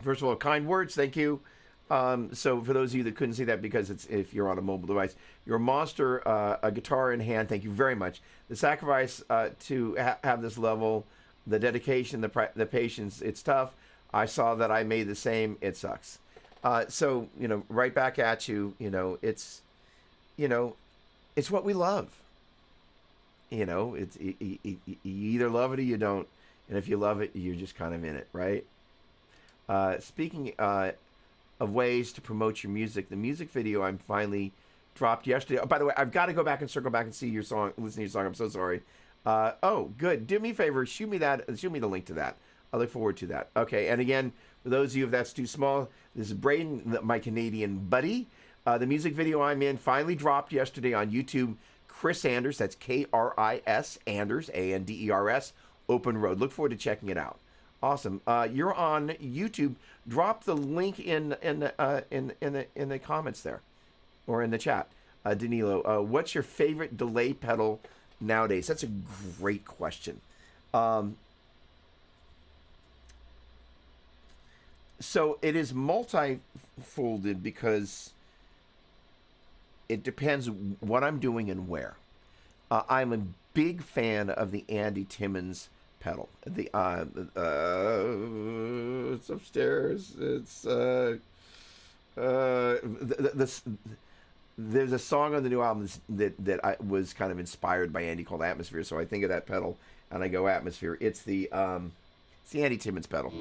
first of all, kind words. Thank you. So for those of you that couldn't see that, because if you're on a mobile device, you're a monster, a guitar in hand. Thank you very much. The sacrifice to have this level, the dedication, the patience. It's tough. I saw that. I made the same. It sucks. So right back at you. It's it's what we love. It's you either love it or you don't, and if you love it, you're just kind of in it, right? Speaking of ways to promote your music, the music video I'm finally dropped yesterday. Oh, by the way, I've got to go back and circle back and see your song, listen to your song. I'm so sorry. Oh, good. Do me a favor. Shoot me the link to that. I look forward to that. Okay. And again, for those of you if that's too small, this is Braden, my Canadian buddy. The music video I'm in finally dropped yesterday on YouTube. Chris Anders. That's Kris Anders, Anders. Open Road. Look forward to checking it out. Awesome. You're on YouTube. Drop the link in the comments there, or in the chat. Danilo, what's your favorite delay pedal nowadays? That's a great question. So it is multi-folded because it depends what I'm doing and where. I'm a big fan of the Andy Timmons pedal. It's upstairs. It's there's a song on the new album that I was kind of inspired by Andy called Atmosphere. So I think of that pedal and I go Atmosphere. It's the Andy Timmons pedal.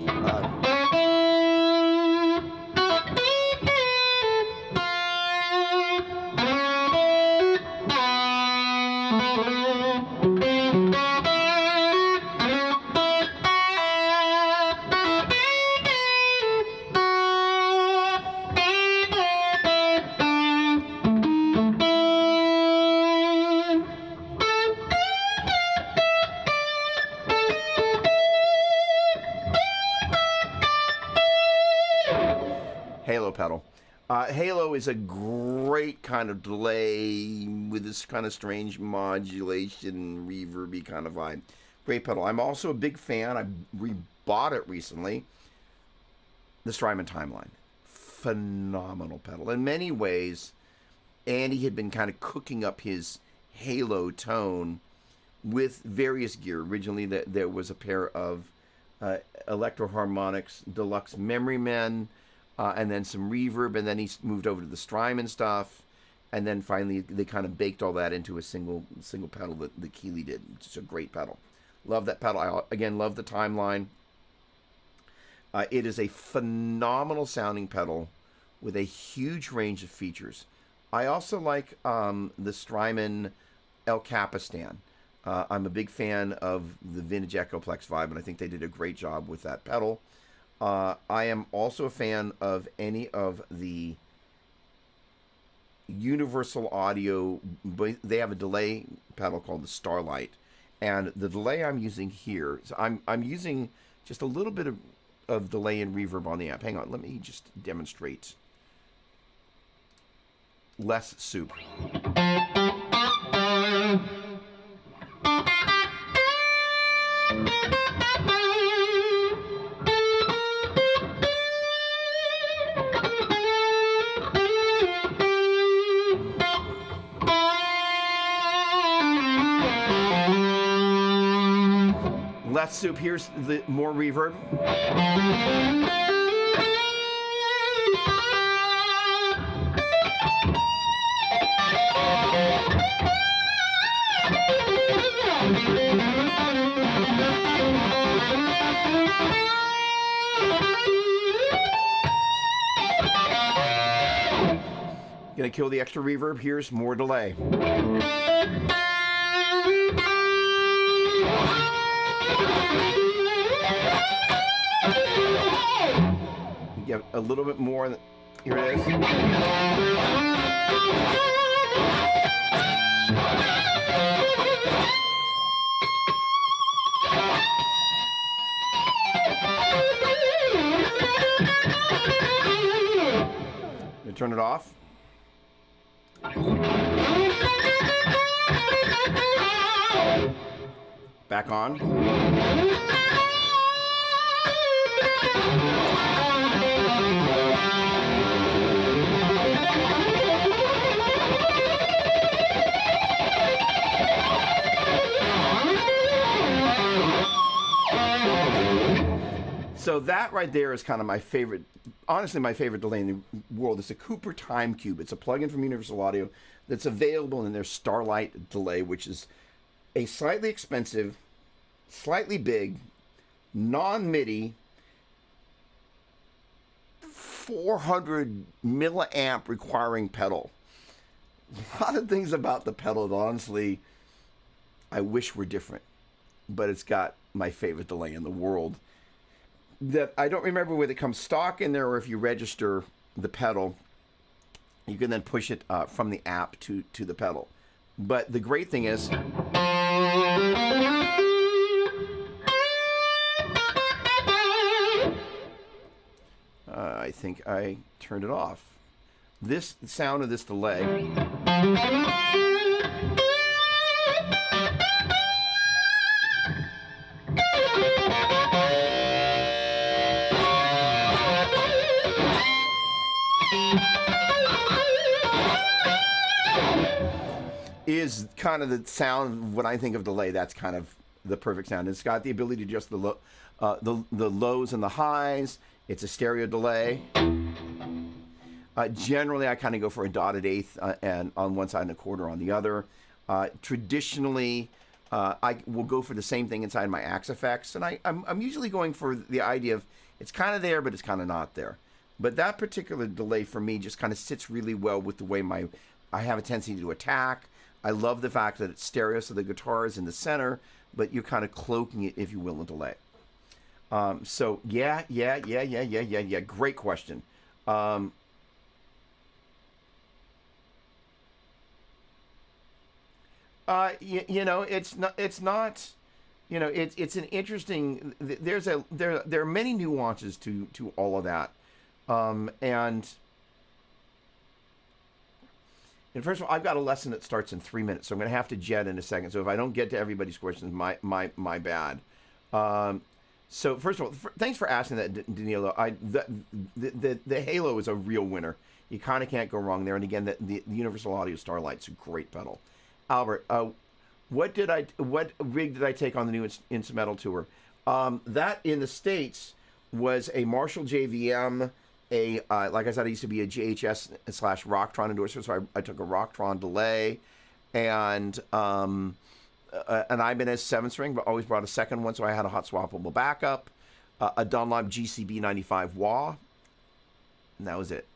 Halo pedal. Halo is a great kind of delay with this kind of strange modulation, reverby kind of vibe. Great pedal. I'm also a big fan. I rebought it recently. The Strymon Timeline. Phenomenal pedal. In many ways, Andy had been kind of cooking up his Halo tone with various gear. Originally, there was a pair of Electro Harmonix Deluxe Memory Men, and then some reverb, and then he moved over to the Strymon stuff, and then finally they kind of baked all that into a single pedal that Keeley did. It's a great pedal. Love that pedal. I, again, love the Timeline. It is a phenomenal sounding pedal with a huge range of features. I also like the Strymon El Capistan. I'm a big fan of the vintage Echoplex vibe, and I think they did a great job with that pedal. I am also a fan of any of the Universal Audio. They have a delay pedal called the Starlight, and the delay I'm using here, so I'm using just a little bit of delay and reverb on the amp. Hang on, let me just demonstrate. Less soup. bath soup. Here's the more reverb. Gonna kill the extra reverb. Here's more delay. Give a little bit more. Here it is. You turn it off. Back on. So that right there is kind of my favorite, honestly, my favorite delay in the world. It's a Cooper Time Cube. It's a plugin from Universal Audio that's available in their Starlight delay, which is a slightly expensive, slightly big, non-MIDI, 400 milliamp requiring pedal. A lot of things about the pedal that honestly I wish were different, but it's got my favorite delay in the world. That I don't remember whether it comes stock in there or if you register the pedal, you can then push it from the app to the pedal. But the great thing is, I think I turned it off. This sound of this delay is kind of the sound when I think of delay. That's kind of the perfect sound. It's got the ability to adjust the lows and the highs. It's a stereo delay. Generally, I kind of go for a dotted eighth and on one side and a quarter on the other. Traditionally, I will go for the same thing inside my Axe effects, and I'm usually going for the idea of it's kind of there, but it's kind of not there. But that particular delay for me just kind of sits really well with the way I have a tendency to attack. I love the fact that it's stereo, so the guitar is in the center, but you're kind of cloaking it, if you will, in delay. So yeah. Great question. You know, it's not. You know, it's an interesting. There are many nuances to all of that, and first of all, I've got a lesson that starts in 3 minutes, so I'm going to have to jet in a second. So if I don't get to everybody's questions, my bad. So first of all, thanks for asking that, Danilo. The Halo is a real winner. You kind of can't go wrong there. And again, the Universal Audio Starlight's a great pedal. Albert, what rig did I take on the new Instrumental tour? That in the States was a Marshall JVM. Like I said, I used to be a JHS / Rocktron endorser, so I took a Rocktron delay and an Ibanez 7-string, but always brought a second one, so I had a hot swappable backup, a Dunlop GCB 95 wah, and that was it.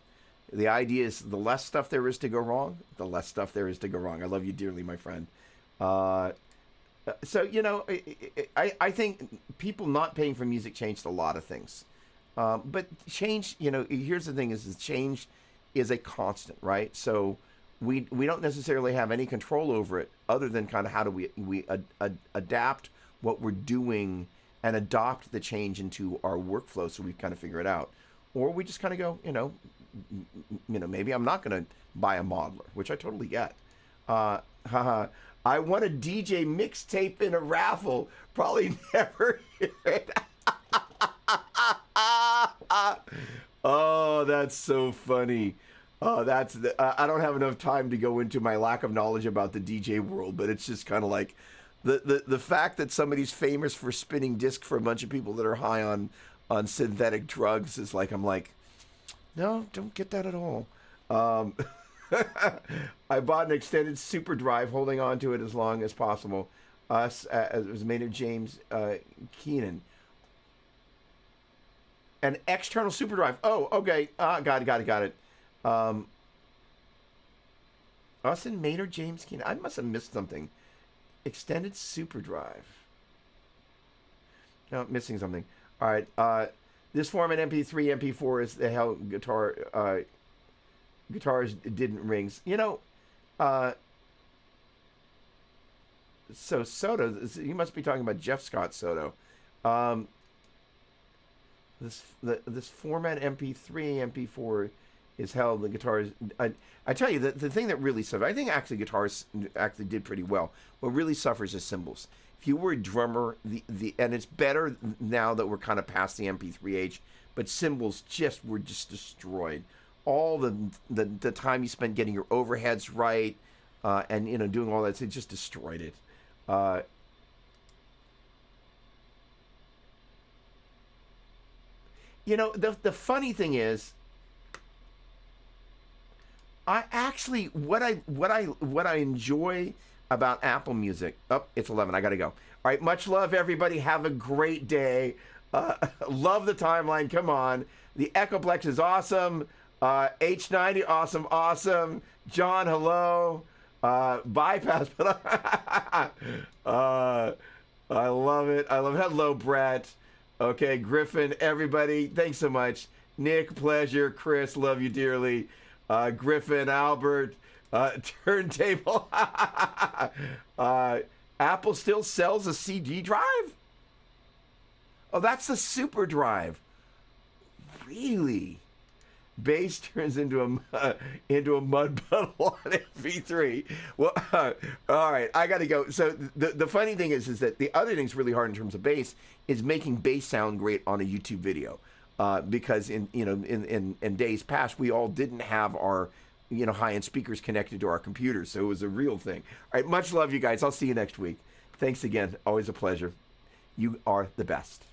The idea is the less stuff there is to go wrong, the less stuff there is to go wrong. I love you dearly, my friend. So, you know, I think people not paying for music changed a lot of things. But change, you know, here's the thing is change is a constant, right? So we don't necessarily have any control over it other than kind of how do we adapt what we're doing and adopt the change into our workflow so we kind of figure it out. Or we just kind of go, you know, maybe I'm not going to buy a modeler, which I totally get. I won a DJ mixtape in a raffle. Probably never hear it. Oh, that's so funny. Oh, I don't have enough time to go into my lack of knowledge about the DJ world, but it's just kind of like, the fact that somebody's famous for spinning disc for a bunch of people that are high on synthetic drugs is like, I'm like, no, don't get that at all. I bought an extended super drive, holding on to it as long as possible. It was Maynard James Keenan. An external super drive. Oh, okay. Got it. Austin Maynard James Keenan. I must have missed something. Extended super drive. No, missing something. All right. This format MP3, MP4 is the hell guitars didn't rings. So Soto, you must be talking about Jeff Scott Soto. This format MP3, MP4 is hell. The guitars. I tell you, the thing that really suffers, I think actually guitars actually did pretty well. What really suffers is cymbals. If you were a drummer, and it's better now that we're kind of past the MP3 age, but cymbals were just destroyed. All the time you spent getting your overheads right, and doing all that, it just destroyed it. The funny thing is, I actually what I enjoy about Apple Music. Oh, it's 11. I gotta go. All right, much love, everybody. Have a great day. Love the timeline. Come on, the Echoplex is awesome. H90, awesome. John, hello. Bypass, but I love it. Hello, Brett. Okay, Griffin, everybody, thanks so much. Nick, pleasure. Chris, love you dearly. Griffin, Albert, Turntable. Apple still sells a CD drive? Oh, that's the super drive. Really? Bass turns into a mud puddle on MP3. Well, all right, I got to go. So the funny thing is that the other thing's really hard in terms of bass is making bass sound great on a YouTube video, because in days past we all didn't have our high-end speakers connected to our computers, so it was a real thing. All right, much love, you guys. I'll see you next week. Thanks again. Always a pleasure. You are the best.